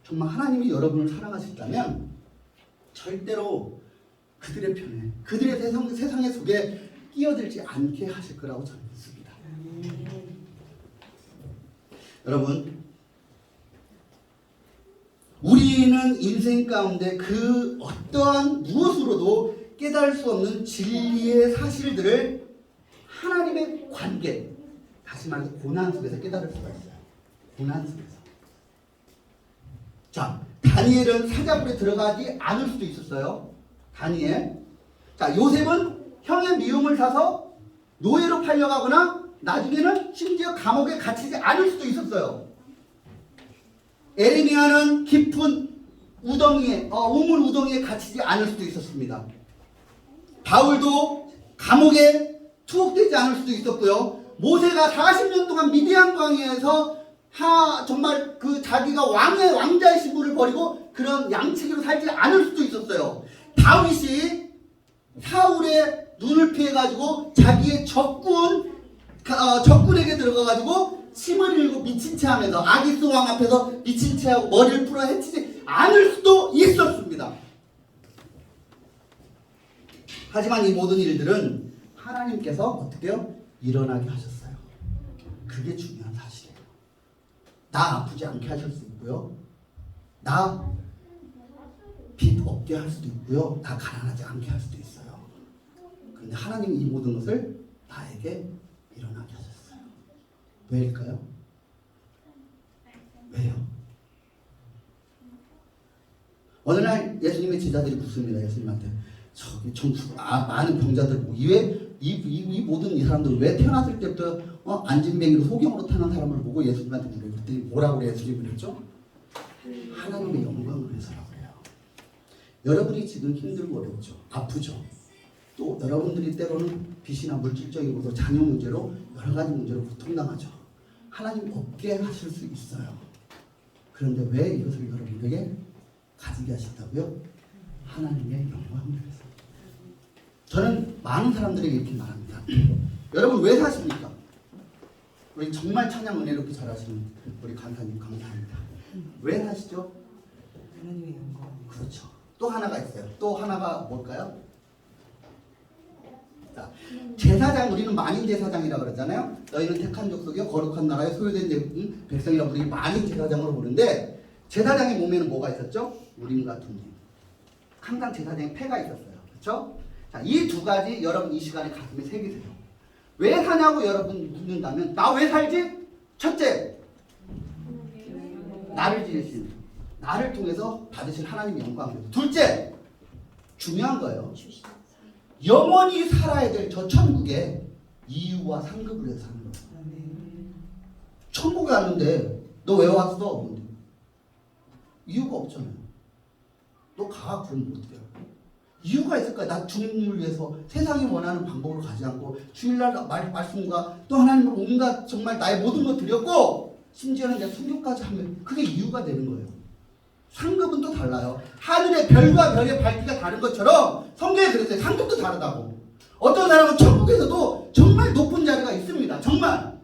정말 하나님이 여러분을 사랑하신다면 절대로 그들의 편에, 그들의 세상의 속에 끼어들지 않게 하실 거라고 저는 믿습니다. 여러분, 우리는 인생 가운데 그 어떠한 무엇으로도 깨달을 수 없는 진리의 사실들을 하나님의 관계, 다시 말해서 고난 속에서 깨달을 수가 있어요. 고난 속에서. 자, 다니엘은 사자굴에 들어가지 않을 수도 있었어요. 다니엘. 자, 요셉은 형의 미움을 사서 노예로 팔려가거나 나중에는 심지어 감옥에 갇히지 않을 수도 있었어요. 에레미야는 깊은 우덩이에, 우물 우덩이에 갇히지 않을 수도 있었습니다. 바울도 감옥에 투옥되지 않을 수도 있었고요. 모세가 40년 동안 미디안 광야에서 정말 그 자기가 왕자의 신분을 버리고 그런 양치기로 살지 않을 수도 있었어요. 다윗이 사울의 눈을 피해가지고 자기의 적군에게 들어가가지고 침을 흘리고 미친 채 하면서 아기스 왕 앞에서 미친 채 하고 머리를 풀어 해치지 않을 수도 있었습니다. 하지만 이 모든 일들은 하나님께서 어떻게요? 일어나게 하셨어요. 그게 중요한 사실이에요. 나 아프지 않게 하실 수 있고요. 나 빚 없게 할 수도 있고요. 나 가난하지 않게 할 수도 있어요. 그런데 하나님이 이 모든 것을 나에게 일어나게 하셨어요. 왜일까요? 왜요? 어느 날 예수님의 제자들이 묻습니다. 예수님한테 저기 많은 병자들 보고 이 모든 이 사람들 왜 태어났을 때부터 안진뱅이로 소경으로 타는 사람을 보고 예수님한테 물어요. 그때 뭐라고 예수님이 그랬죠? 하나님의 영광을 위해서라고 해요. 여러분이 지금 힘들고 어렵죠. 아프죠. 또 여러분들이 때로는 빚이나 물질적인 것도 자녀 문제로 여러 가지 문제로 고통당하죠. 하나님 없게 하실 수 있어요. 그런데 왜 이것을 여러분에게 가지게 하셨다고요? 하나님의 영광을 위해서. 저는 많은 사람들에게 이렇게 말합니다. 여러분 왜 사십니까? 우리 정말 찬양 은혜롭게 잘하시는 우리 간사님 감사합니다. 왜 사시죠? 하나님의 영광. 그렇죠. 또 하나가 있어요. 또 하나가 뭘까요? 자, 제사장, 우리는 만인 제사장이라고 그러잖아요. 너희는 택한 족속이요 거룩한 나라의 소유된 백성이라고 우리 만인 제사장으로 부르는데 제사장의 몸에는 뭐가 있었죠? 우림과 둠림. 항상 제사장에 패가 있었어요. 그렇죠? 자, 이 두 가지 여러분 이 시간에 가슴에 새기세요. 왜 사냐고 여러분 묻는다면 나 왜 살지? 첫째, 나를 지으신, 나를 통해서 받으신 하나님의 영광을. 둘째, 중요한 거예요. 영원히 살아야 될 저 천국에 이유와 상급을 해서 사는 거야. 천국에 왔는데 너 왜 왔어? 이유가 없잖아요. 너 가. 그럼 어떡해요? 이유가 있을 거야. 나 주님을 위해서 세상이 원하는 방법으로 가지 않고 주일날 말씀과 또 하나님을 온갖 정말 나의 모든 것 드렸고 심지어는 내가 순교까지 하면 그게 이유가 되는 거예요. 상급은 또 달라요. 하늘의 별과 별의 밝기가 다른 것처럼 성경에 그랬어요. 상급도 다르다고. 어떤 사람은 천국에서도 정말 높은 자리가 있습니다. 정말.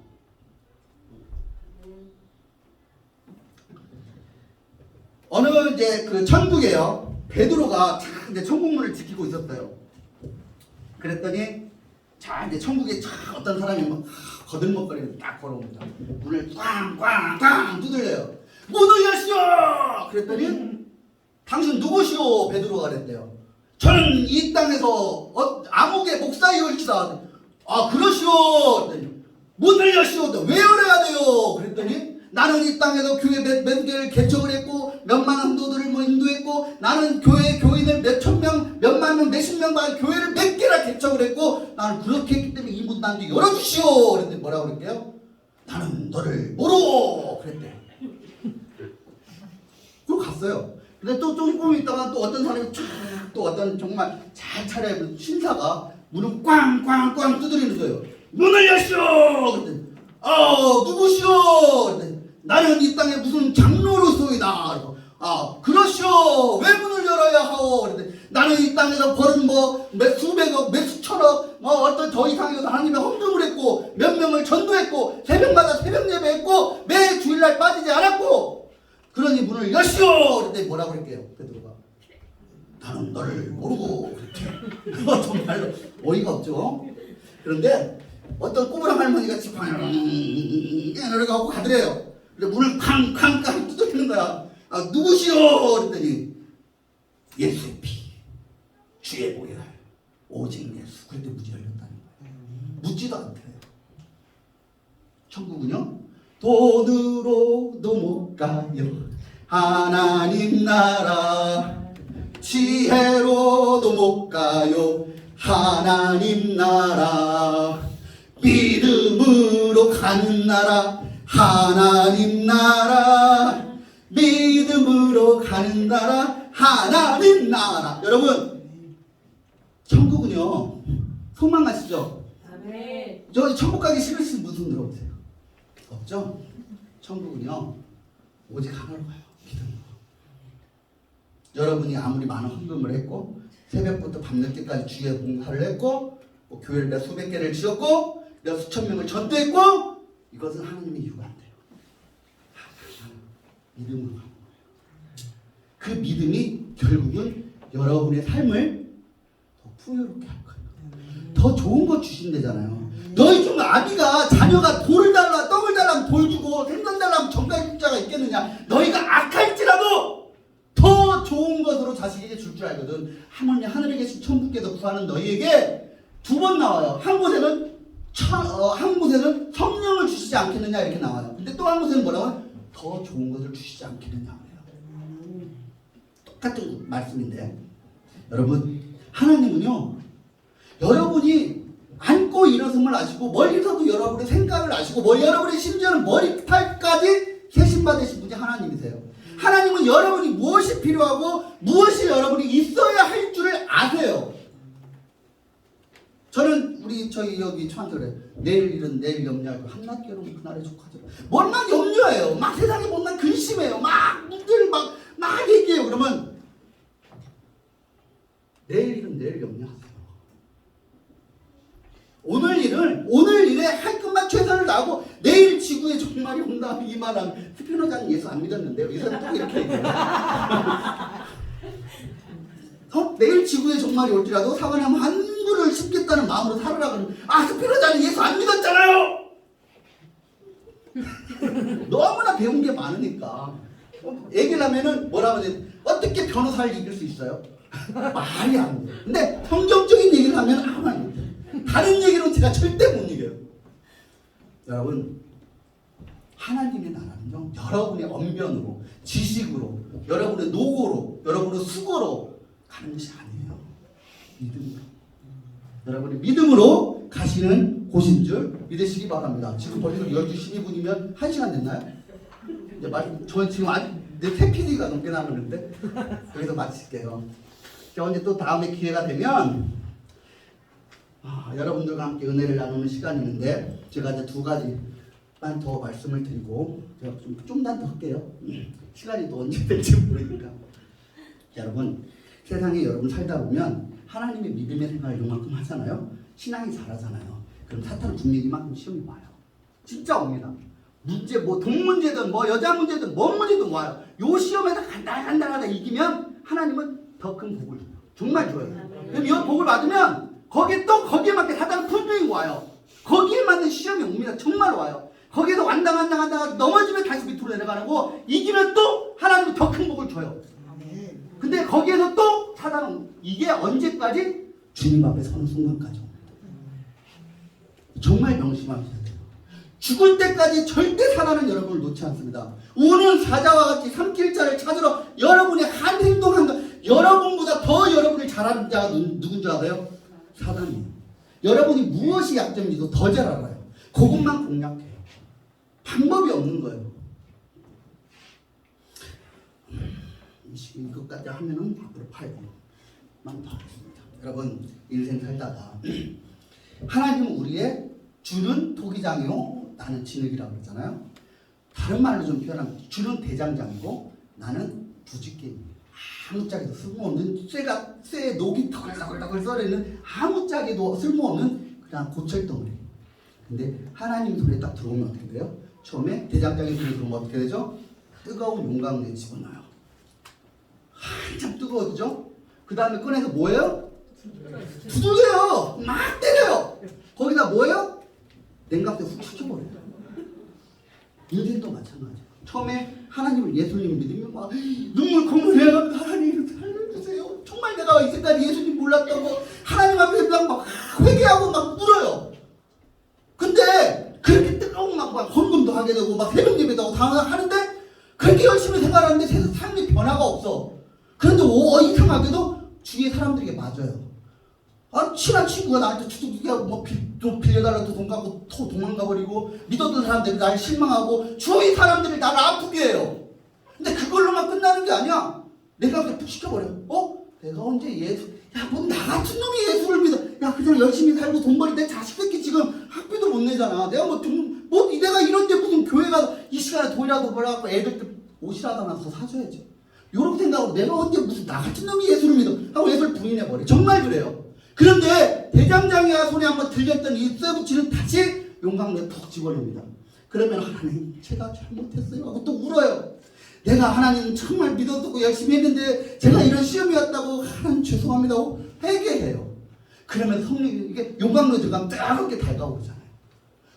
어느 이제 그 천국에요. 베드로가 참 이제 천국문을 지키고 있었어요. 그랬더니 자 이제 천국에 참 어떤 사람이 막 거들먹거리면서 딱 걸어옵니다. 문을 꽝꽝꽝 두들려요. 문을 여시오! 그랬더니 당신 누구시오? 베드로가 그랬대요. 저는 이 땅에서 암흑의 목사이올지다. 아 그러시오. 그랬더니 문을 여시오. 왜 열어야 돼요? 그랬더니 나는 이 땅에서 교회 몇 개를 개척을 했고 몇만 성도들을 인도했고 나는 교인을 몇천 명, 몇만 명, 몇십 명과 교회를 몇 개나 개척을 했고 나는 그렇게 했기 때문에 이 문 나한테 열어주시오. 그랬더니 뭐라고 그랬게요? 나는 너를 모르고 그랬대. 그리고 갔어요. 근데 또 조금 있다가 또 어떤 사람이 또 어떤 정말 잘 차려입은 신사가 문을 꽝꽝꽝 두드리는 거예요. 문을 여시오. 그랬더니 누구시오? 그랬더니 나는 이 땅에 무슨 장로로서이다. 그래서 그러시오. 왜 문을 열어야 하오? 그랬더니 나는 이 땅에서 벌은 몇 수백억, 몇 수천억, 어떤 더 이상해서 하나님의 헌금을 했고 몇 명을 전도했고 새벽마다 새벽 예배했고 매 주일날 빠지지 않았고 그러니 문을 여시오. 그랬더니 뭐라고 그럴게요? 베드로가 나는 너를 모르고 그랬죠. 정말로 어이가 없죠. 그런데 어떤 꼬부랑 할머니가 지팡이를 이렇게 하고 가더래요. 근데 문을 쾅쾅쾅 두드리는 거야. 누구시오? 그랬더니 예수의 피, 주의 보혈, 오직 예수. 그런데 문이 열렸다는 거예요. 묻지도 않대요. 천국은요? 돈으로도 못 가요. 하나님 나라. 지혜로도 못 가요. 하나님 나라. 믿음으로 가는 나라. 하나님 나라. 믿음으로 가는 나라. 하나님 나라. 여러분 천국은요 소망하시죠? 아멘. 저 천국 가기 싫으신 무슨 들어보세요. 없죠? 천국은요 오직 하나로 가요. 믿음으로. 여러분이 아무리 많은 헌금을 했고 새벽부터 밤늦게까지 주의 봉사를 했고 교회를 몇 수백 개를 지었고 몇 수천 명을 전도했고 이것은 하나님의 이유가 안 돼요. 믿음으로 가는 거예요. 그 믿음이 결국은 여러분의 삶을 더 풍요롭게 할 거예요. 더 좋은 거 주신대잖아요. 너희 중 아비가 자녀가 돌을 달라 떡을 달라면 돌 주고 생선 달라면 정갈 줄 자가 있겠느냐. 너희가 악할지라도 더 좋은 것으로 자식에게 줄 줄 알거든. 하물며 하늘에 계신 천국께서 구하는 너희에게 두 번 나와요. 한 곳에는 성령을 주시지 않겠느냐 이렇게 나와요. 근데 또 한 곳에는 뭐라고? 더 좋은 것을 주시지 않겠느냐 그래요. 똑같은 말씀인데 여러분 하나님은요 여러분이 앉고 일어섬을 아시고 멀리서도 여러분의 생각을 아시고 여러분의 심지어는 머리칼까지 세심받으신 분이 하나님이세요. 하나님은 여러분이 무엇이 필요하고 무엇이 여러분이 있어야 할 줄을 아세요. 저는 저희 여기 저한테 그래. 내일 일은 내일 염려하고 한낱 괴로움 그날에 족하더라. 뭔만 염려해요. 막 세상에 뭔만 근심해요. 막 문제를 막 얘기해요. 그러면 내일 일은 내일 염려하세요. 오늘 일에 할 것만 최선을 다하고 내일 지구에 종말이 온다 이만한 스피노자는 예수 안 믿었는데요. 이 사람 또 이렇게 얘기해요. 내일 지구에 종말이 올지라도 사과나무 한 그루를 심겠다는 마음으로 살아라 그러면 스피노자는 예수 안 믿었잖아요. 너무나 배운 게 많으니까 얘기를 하면은 뭐라고 해야 돼? 어떻게 변호사를 이길 수 있어요? 말이 안 돼. 근데 성경적인 얘기를 하면 아무 안 돼. 다른 얘기로 제가 절대 못 이겨요. 여러분 하나님의 나라는요 여러분의 언변으로 지식으로 여러분의 노고로 여러분의 수고로 가는 것이 아니에요. 믿음으로. 여러분이 믿음으로 가시는 곳인 줄 믿으시기 바랍니다. 지금 벌써 12시 12분이면 1시간 됐나요? 이제 저 지금 내 3PD가 넘게 남았는데 여기서 마칠게요. 자, 언제 또 다음에 기회가 되면 여러분들과 함께 은혜를 나누는 시간이 있는데 제가 이제 2가지만 더 말씀을 드리고 제가 좀만 더 할게요. 시간이 또 언제 될지 모르니까. 여러분, 세상에 여러분 살다 보면 하나님의 믿음의 생활을 요만큼 하잖아요. 신앙이 잘하잖아요. 그럼 사탄은 분명히 이만큼 시험이 와요. 진짜 옵니다. 문제 뭐 돈 문제든 뭐 여자 문제든 뭔 문제든 와요. 요 시험에서 간단하다 이기면 하나님은 더 큰 복을 줘요. 정말 줘요. 그럼 이 복을 받으면 거기에 맞게 사단은 분명히 와요. 거기에 맞는 시험이 옵니다. 정말 와요. 거기에서 완당하다가 넘어지면 다시 밑으로 내려가는 거 이기면 또 하나님은 더 큰 복을 줘요. 근데 거기에서 또 사단은 이게 언제까지? 주님 앞에 서는 순간까지 옵니다. 정말 명심하셔야 돼요. 죽을 때까지 절대 사단은 여러분을 놓지 않습니다. 우는 사자와 같이 삼킬자를 찾으러 여러분의 한 행동한다. 여러분보다 더 여러분을 잘하는 자가 누군 줄 알아요? 사단이에요. 여러분이 무엇이 약점인지도 더 잘 알아요. 그것만 공략해요. 방법이 없는 거예요. 이것까지 하면은 앞으로 8분만 더 하겠습니다. 여러분, 인생 살다가 하나님은 우리의 주는 토기장이요 나는 진흙이라고 그랬잖아요. 다른 말로 좀 표현하면 주는 대장장이고 나는 부지깽이. 아무짝에도 쓸모없는 쇠에 녹이 더글더글 썰어있는 아무짝에도 쓸모없는 그냥 고철덩어리. 근데 하나님 손에 딱 들어오면 어떻게 돼요? 처음에 대장장이 손에 들어오면 어떻게 되죠? 뜨거운 용광로에 집어넣어요. 한참 뜨거워지죠? 그 다음에 꺼내서 뭐예요? 두들겨요. 막 때려요. 거기다 뭐예요? 냉각대 훅 쳐버려요. 인생도 마찬가지예요. 처음에 하나님을 예수님을 믿으면 막 눈물 콧물 내가 하나님 살려주세요. 정말 내가 이제까지 예수님 몰랐다고 하나님 앞에 막 회개하고 막 울어요. 근데 그렇게 뜨거운 막 헌금도 하게 되고 막 새벽 예배도 하고 다 하는데 그렇게 열심히 생활하는데 삶의 변화가 없어. 그런데 이상하게도 주위의 사람들에게 맞아요. 친한 친구가 나한테 주둥이하고 뭐 돈 빌려달라고 돈 갖고 도망가 버리고 믿었던 사람들이 날 실망하고 주위 사람들이 나를 아프게 해요. 근데 그걸로만 끝나는 게 아니야. 내가 그냥 푹 시켜버려. 내가 언제 뭐 나 같은 놈이 예수를 믿어. 그냥 열심히 살고 돈 벌이 내 자식 새끼 지금 학비도 못 내잖아. 내가 내가 이런데 무슨 교회 가서 이 시간에 돈이라도 벌어갖고 애들 옷이라도 하나 더 사줘야지. 요렇게 생각하고 내가 언제 무슨 나 같은 놈이 예수를 믿어 하고 예수를 부인해버려. 정말 그래요. 그런데 대장장이가 손에 한번 들렸던 이 쇠붙이는 다시 용광로에 푹 집어넣습니다. 그러면 하나님 제가 잘못했어요 하고 또 울어요. 내가 하나님 정말 믿어두고 열심히 했는데 제가 이런 시험이 왔다고 하나님 죄송합니다 하고 회개해요. 그러면 성령이 이게 용광로에 들어가면 뜨겁게 달가오르잖아요.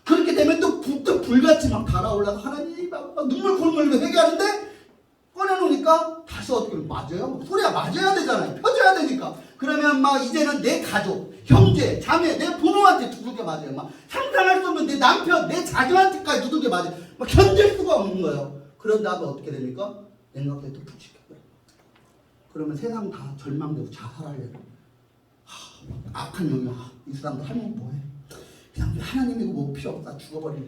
그렇게 되면 또 불같이 막 달아올라서 하나님 막 눈물 굴물 회개하는데 꺼내놓으니까 다시 어떻게 맞아요? 소리가 맞아야 되잖아요. 펴줘야 되니까. 그러면 막 이제는 내 가족, 형제, 자매, 내 부모한테 두들겨 맞아요. 막 상상할 수 없는 내 남편, 내 자녀한테까지 두들겨 맞아요. 막 견딜 수가 없는 거예요. 그런 다음에 어떻게 됩니까? 냉각대에 또 푹 시켜버려요. 그러면 세상 다 절망되고 자살하려고. 악한 영이 이 사람들 하면 뭐해? 그냥 하나님이고 뭐 필요 없다 죽어버릴래.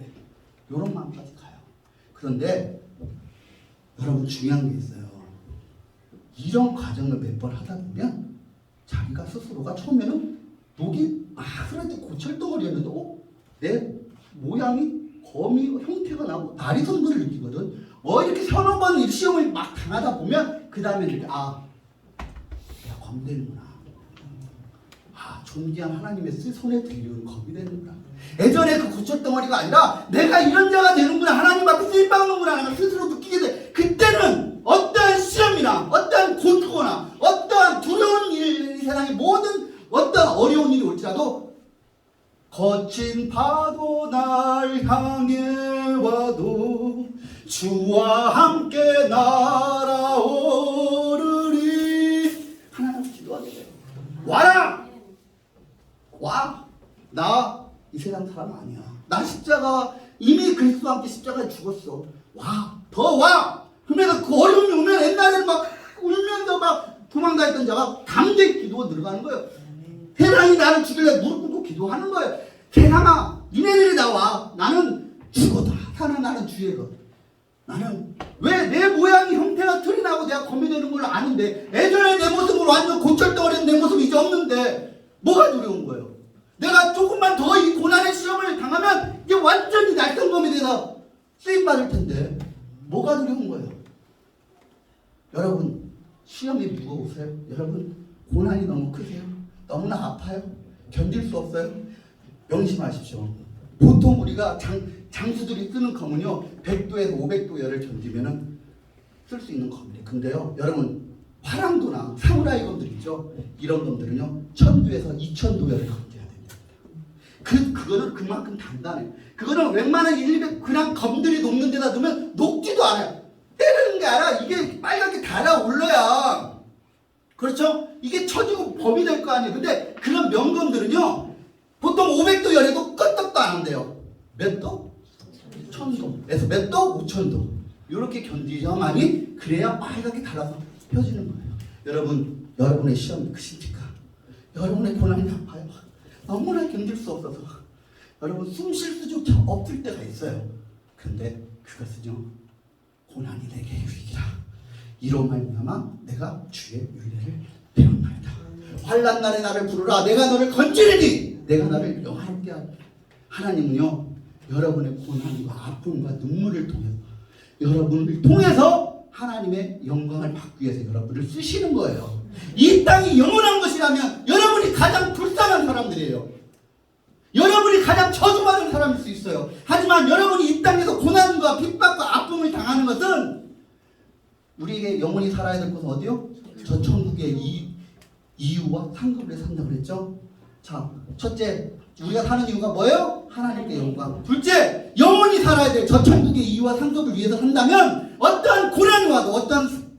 이런 마음까지 가요. 그런데 여러분 중요한 게 있어요. 이런 과정을 몇 번 하다 보면 자기가 스스로가 처음에는 녹이 막 흐르는데 고철덩어리였는데 내 모양이 검이 형태가 나고 날이 선 것을 느끼거든. 이렇게 서너 번 시험을 막 당하다 보면 그 다음에 이렇게 내가 검이 되는구나. 존귀한 하나님의 손에 들리는 검이 되는구나. 예전에 그 고철덩어리가 아니라 내가 이런 자가 되는구나. 하나님 앞에 쓰임받는구나 하는 걸 스스로 느끼게 돼. 그때는 어떠한 시험이나 어떠한 고통이나 어떠한 두려운 일, 이 세상의 모든 어떠한 어려운 일이 올지라도 거친 파도 날 향해 와도 주와 함께 날아오르리. 하나님 기도하게 돼요. 와라! 와! 나 이 세상 사람 아니야. 나 십자가 이미 그리스도와 함께 십자가에 죽었어. 와! 더 와! 그러면서 그 어려움이 오면 옛날에는 막 울면서 막 도망다녔던 자가 담대히 기도가 늘어가는 거예요. 세상이 나를 죽일래 무릎 꿇고 기도하는 거예요. 세상아 니네들이 나와. 나는 죽어도 사는 나는 주의 것. 나는 왜 내 모양이 형태가 틀이 나고 내가 검이 되는 걸 아는데 예전에 내 모습을 완전 고철덩어리는 내 모습이 이제 없는데 뭐가 두려운 거예요? 내가 조금만 더 이 고난의 시험을 당하면 이제 완전히 날성검이 돼서 쓰임받을 텐데 뭐가 두려운 거예요? 여러분 시험이 무거우세요? 여러분 고난이 너무 크세요? 너무나 아파요? 견딜 수 없어요? 명심하십시오. 보통 우리가 장수들이 쓰는 검은요 100도에서 500도 열을 견디면은 쓸 수 있는 검이에요. 근데요 여러분 화랑도나 사무라이 검들 있죠? 이런 검들은요 1000도에서 2000도 열을 견뎌야 됩니다. 그거는 그만큼 단단해. 그거는 웬만한 1,200 그냥 검들이 녹는 데다 두면 녹지도 않아요. 때리는 게 아니라 이게 빨갛게 달아올라야 그렇죠? 이게 쳐지고 범이 될 거 아니에요. 근데 그런 명검들은요 보통 500도 열에도 끄떡도 안 한대요. 몇 도? 1000도에서 몇 도? 5000도. 이렇게 견디셔야만이 그래야 빨갛게 달아서 펴지는 거예요. 여러분, 여러분의 시험이 크십니까? 여러분의 고난이 아파요. 너무나 견딜 수 없어서 여러분 숨 쉴 수조차 없을 때가 있어요. 근데 그것은요 고난이 내게 유익이라. 이로 말미암아 내가 주의 윤례를 배웠나이다. 환난 날에 나를 부르라. 내가 너를 건지리니 내가 나를 영화롭게 하리라. 하나님은요 여러분의 고난과 아픔과 눈물을 통해서 여러분을 통해서 하나님의 영광을 받기 위해서 여러분을 쓰시는 거예요. 이 땅이 영원한 것이라면 여러분이 가장 불쌍한 사람들이에요. 여러분이 가장 저주받은 사람일 수 있어요. 하지만 여러분이 이 땅에서 고난과 핍박과 아픔을 당하는 것은 우리에게 영원히 살아야 될 곳은 어디요? 저 천국의 이유와 상급을 산다고 그랬죠. 자, 첫째 우리가 사는 이유가 뭐예요? 하나님께 영광. 둘째, 영원히 살아야 될 저 천국의 이유와 상급을 위해서 산다면 어떠한 고난이 와도 어떠한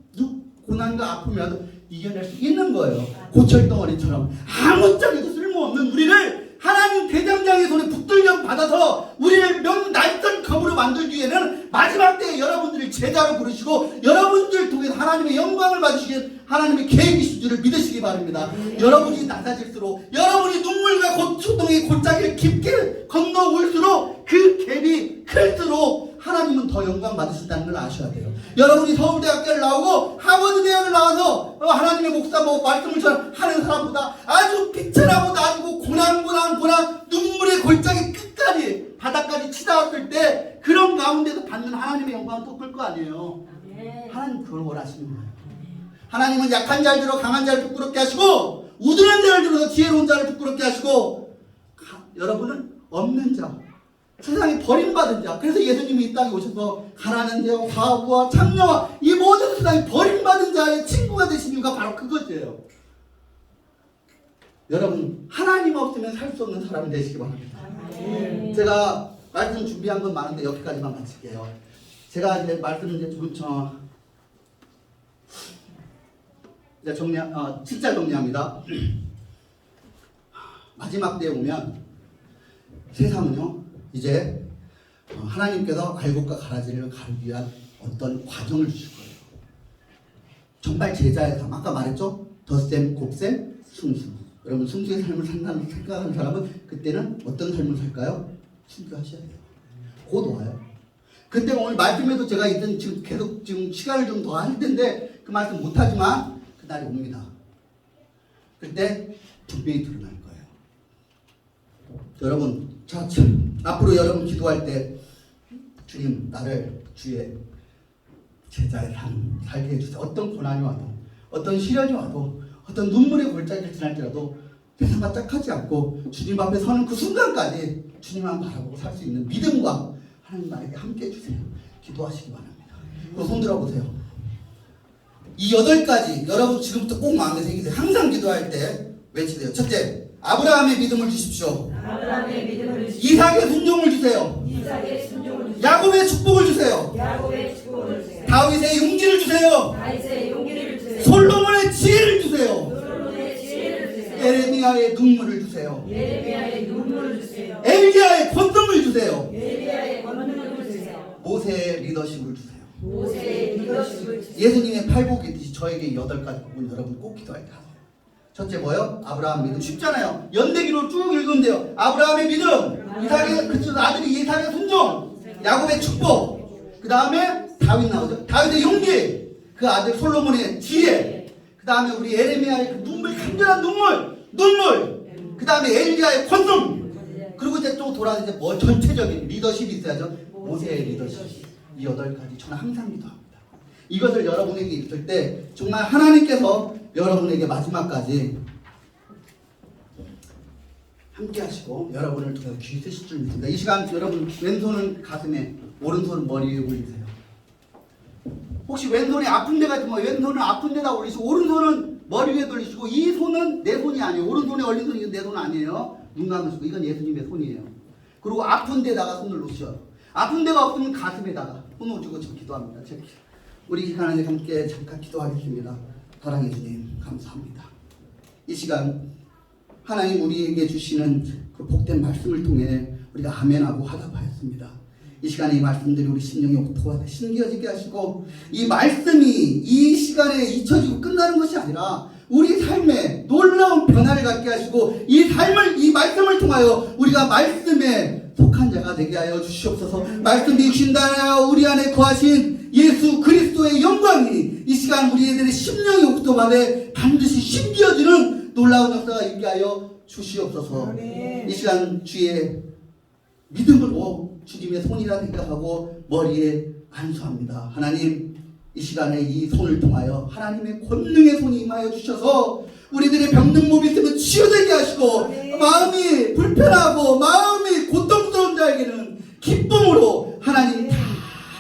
고난과 아픔이 와도 이겨낼 수 있는 거예요. 고철덩어리처럼 아무짝에도 쓸모없는 우리를 하나님 대장장의 손에 붙들려 받아서 우리를 날선 검으로 만들기 위해는 마지막 때에 여러분들을 제자로 부르시고 여러분들 통해서 하나님의 영광을 받으시길 하나님의 계획이신 줄을 믿으시기 바랍니다. 여러분이 낮아질수록 여러분이 눈물과 고통의 골짜기를 깊게 건너올수록 그 갭이 클수록 하나님은 더 영광 받으신다는 걸 아셔야 돼요. 여러분이 서울대학교를 나오고 하버드 대학을 나와서 하나님의 목사 말씀을 하는 사람보다 아주 비천하고 나지고 고난 눈물의 골짜기 끝까지 바닥까지 치닫았을 때 그런 가운데서 받는 하나님의 영광은 더 클 거 아니에요. 하나님 그걸 원하시는 거예요. 하나님은 약한 자를 들어 강한 자를 부끄럽게 하시고 우둔한 자를 들어서 지혜로운 자를 부끄럽게 하시고 여러분은 없는 자, 세상에 버림받은 자. 그래서 예수님이 이 땅에 오셔서 가난한 자와 과부와 창녀와 이 모든 세상에 버림받은 자의 친구가 되신 이유가 바로 그것이에요. 여러분 하나님 없으면 살 수 없는 사람이 되시기 바랍니다. 제가 말씀 준비한 건 많은데 여기까지만 마칠게요. 제가 이제 말씀 이제 진짜 정리합니다. 마지막 때에 오면 세상은요 이제 하나님께서 알곡과 가라지를 가르기 위한 어떤 과정을 주실 거예요. 정말 제자의 삶, 아까 말했죠? 덧셈, 곱셈, 순수. 여러분 순수의 삶을 산다는 생각하는 사람은 그때는 어떤 삶을 살까요? 순수하셔야 돼요. 곧 와요. 그때 오늘 말씀에도 제가 지금 계속 시간을 좀 더 할 텐데 그 말씀 못하지만 그날이 옵니다. 그때 분명히 드러날 거예요. 여러분 앞으로 여러분 기도할 때 주님 나를 주의 제자의 삶 살게 해주세요. 어떤 고난이 와도 어떤 시련이 와도 어떤 눈물의 골짜기를 지날지라도 세상과 짝하지 않고 주님 앞에 서는 그 순간까지 주님만 바라보고 살 수 있는 믿음과 하나님 나에게 함께 해주세요. 기도하시기 바랍니다. 손 들어보세요. 이 8가지 여러분 지금부터 꼭 마음에 새기세요. 항상 기도할 때 외치세요. 첫째, 아브라함의 믿음을 주십시오. 아브라함의 믿음을 주십시오. 이삭의 순종을 주세요. 이삭의 순종을 주십시오. 야곱의 축복을 주세요. 야곱의 축복을 주세요. 다윗의 용기를 주세요. 다윗의 용기를 주세요. 솔로몬의 지혜를 주세요. 솔로몬의 지혜를 주세요. 에레미야의 눈물을 주세요. 예레미야의 눈물을 주세요. 엘리야의 권능을 주세요. 엘리야의 권능을 주세요. 모세의 리더십을 주세요. 모세의 리더십을 주세요. 예수님의 팔복이 있듯이 저에게 8가지 부분 여러분 꼭 기도할 때 하세요. 첫째 뭐요? 아브라함 믿음. 쉽잖아요. 연대기로 쭉 읽으면 돼요. 아브라함의 믿음, 이삭의 그 아들이 이삭의 순종, 야곱의 축복, 그 다음에 다윗 나오죠. 다윗의 용기, 그 아들 솔로몬의 지혜, 그 다음에 우리 에레미야의 그 눈물, 간절한 눈물, 그 다음에 엘리야의 권능, 그리고 이제 또 돌아서 이제 뭐 전체적인 리더십이 있어야죠. 모세의 리더십. 이 8가지 저는 항상 기도합니다. 이것을 여러분에게 있을 때 정말 하나님께서 여러분에게 마지막까지 함께 하시고 여러분을 통해서 귀 쓰실 줄 믿습니다. 이 시간 여러분 왼손은 가슴에, 오른손은 머리에 올리세요. 혹시 왼손이 아픈 데가 있으면 왼손은 아픈 데다 올리시고 오른손은 머리 위에 돌리시고, 이 손은 내 손이 아니에요. 오른손에 올린 손이 내 손 아니에요. 눈 감으시고 이건 예수님의 손이에요. 그리고 아픈 데다가 손을 놓으셔. 아픈 데가 없으면 가슴에다가 손을 얹고 저 기도합니다. 우리 시간에 함께 잠깐 기도하겠습니다. 사랑해 주님 감사합니다. 이 시간 하나님 우리에게 주시는 그 복된 말씀을 통해 우리가 아멘하고 화답하였습니다. 이 시간에 이 말씀들이 우리 심령에 옥토하게 심겨지게 하시고, 이 말씀이 이 시간에 잊혀지고 끝나는 것이 아니라 우리 삶에 놀라운 변화를 갖게 하시고, 이 삶을, 이 말씀을 통하여 우리가 말씀에 속한 자가 되게 하여 주시옵소서. 말씀이 주신다 우리 안에 거하신 예수 그리스도의 영광이 이 시간 우리들의 심령의 옥토하게 반드시 심겨지는 놀라운 역사가 있게 하여 주시옵소서. 이 시간 주의 믿음으로 주님의 손이라 생각하고 머리에 안수합니다. 하나님, 이 시간에 이 손을 통하여 하나님의 권능의 손이 임하여 주셔서 우리들의 병든 몸이 있으면 치유되게 하시고, 마음이 불편하고 마음이 고통스러운 자에게는 기쁨으로 하나님 다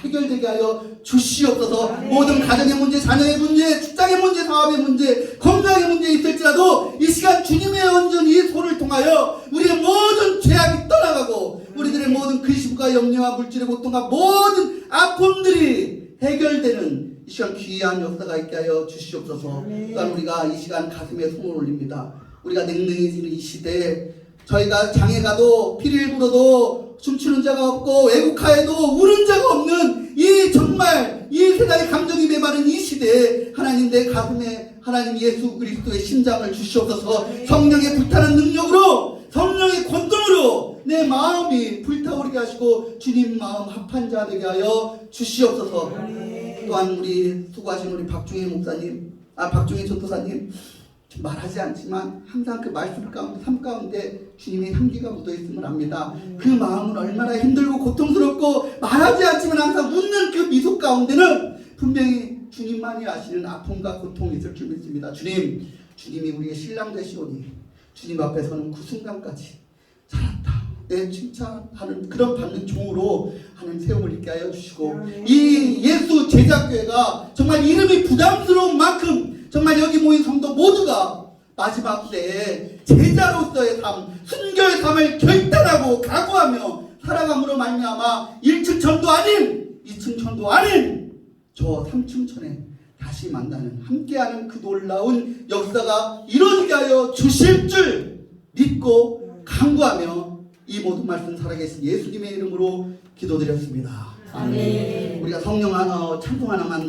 해결되게 하여 주시옵소서. 모든 가정의 문제, 자녀의 문제, 직장의 문제, 사업의 문제, 건강의 문제 있을지라도 이 시간 주님의 온전히 이 손을 통하여 우리의 모든 죄악이 떠나가고 우리들의 모든 근심과 염려와 물질의 고통과 모든 아픔들이 해결되는 이 시간 귀한 역사가 있게 하여 주시옵소서. 또한 우리가 이 시간 가슴에 손을 올립니다. 우리가 냉랭해지는 이 시대에 저희가 장에 가도 피를 불어도 춤추는 자가 없고 외국화에도 우는 자가 없는 이 정말 이 세상의 감정이 메마른 이 시대에 하나님 내 가슴에 하나님 예수 그리스도의 심장을 주시옵소서. 성령의 불타는 능력으로, 성령의 권능으로 내 마음이 불타오르게 하시고 주님 마음 합한 자 되게 하여 주시옵소서. 또한 우리 수고하신 우리 박중희 목사님, 박중희 전도사님, 말하지 않지만 항상 그 말씀 가운데, 삶 가운데 주님의 향기가 묻어있음을 압니다. 그 마음은 얼마나 힘들고 고통스럽고 말하지 않지만 항상 웃는 그 미소 가운데는 분명히 주님만이 아시는 아픔과 고통이 있을 줄 믿습니다. 주님이 우리의 신랑 되시오니 주님 앞에서는 그 순간까지 살았다, 내 칭찬하는 그런 받는 종으로 하나님 세움을 있게 하여 주시고, 이 예수 제자교회가 정말 이름이 부담스러운 만큼 정말 여기 모인 성도 모두가 마지막 때에 제자로서의 삶, 순교의 삶을 결단하고 각오하며 살아감으로 말미암아 1층 천도 아닌 2층 천도 아닌 저 3층 천에 다시 만나는, 함께하는 그 놀라운 역사가 이루어지게 하여 주실 줄 믿고 간구하며 이 모든 말씀 살아계신 예수님의 이름으로 기도드렸습니다. 아멘. 우리가 성령 하나, 찬송 하나만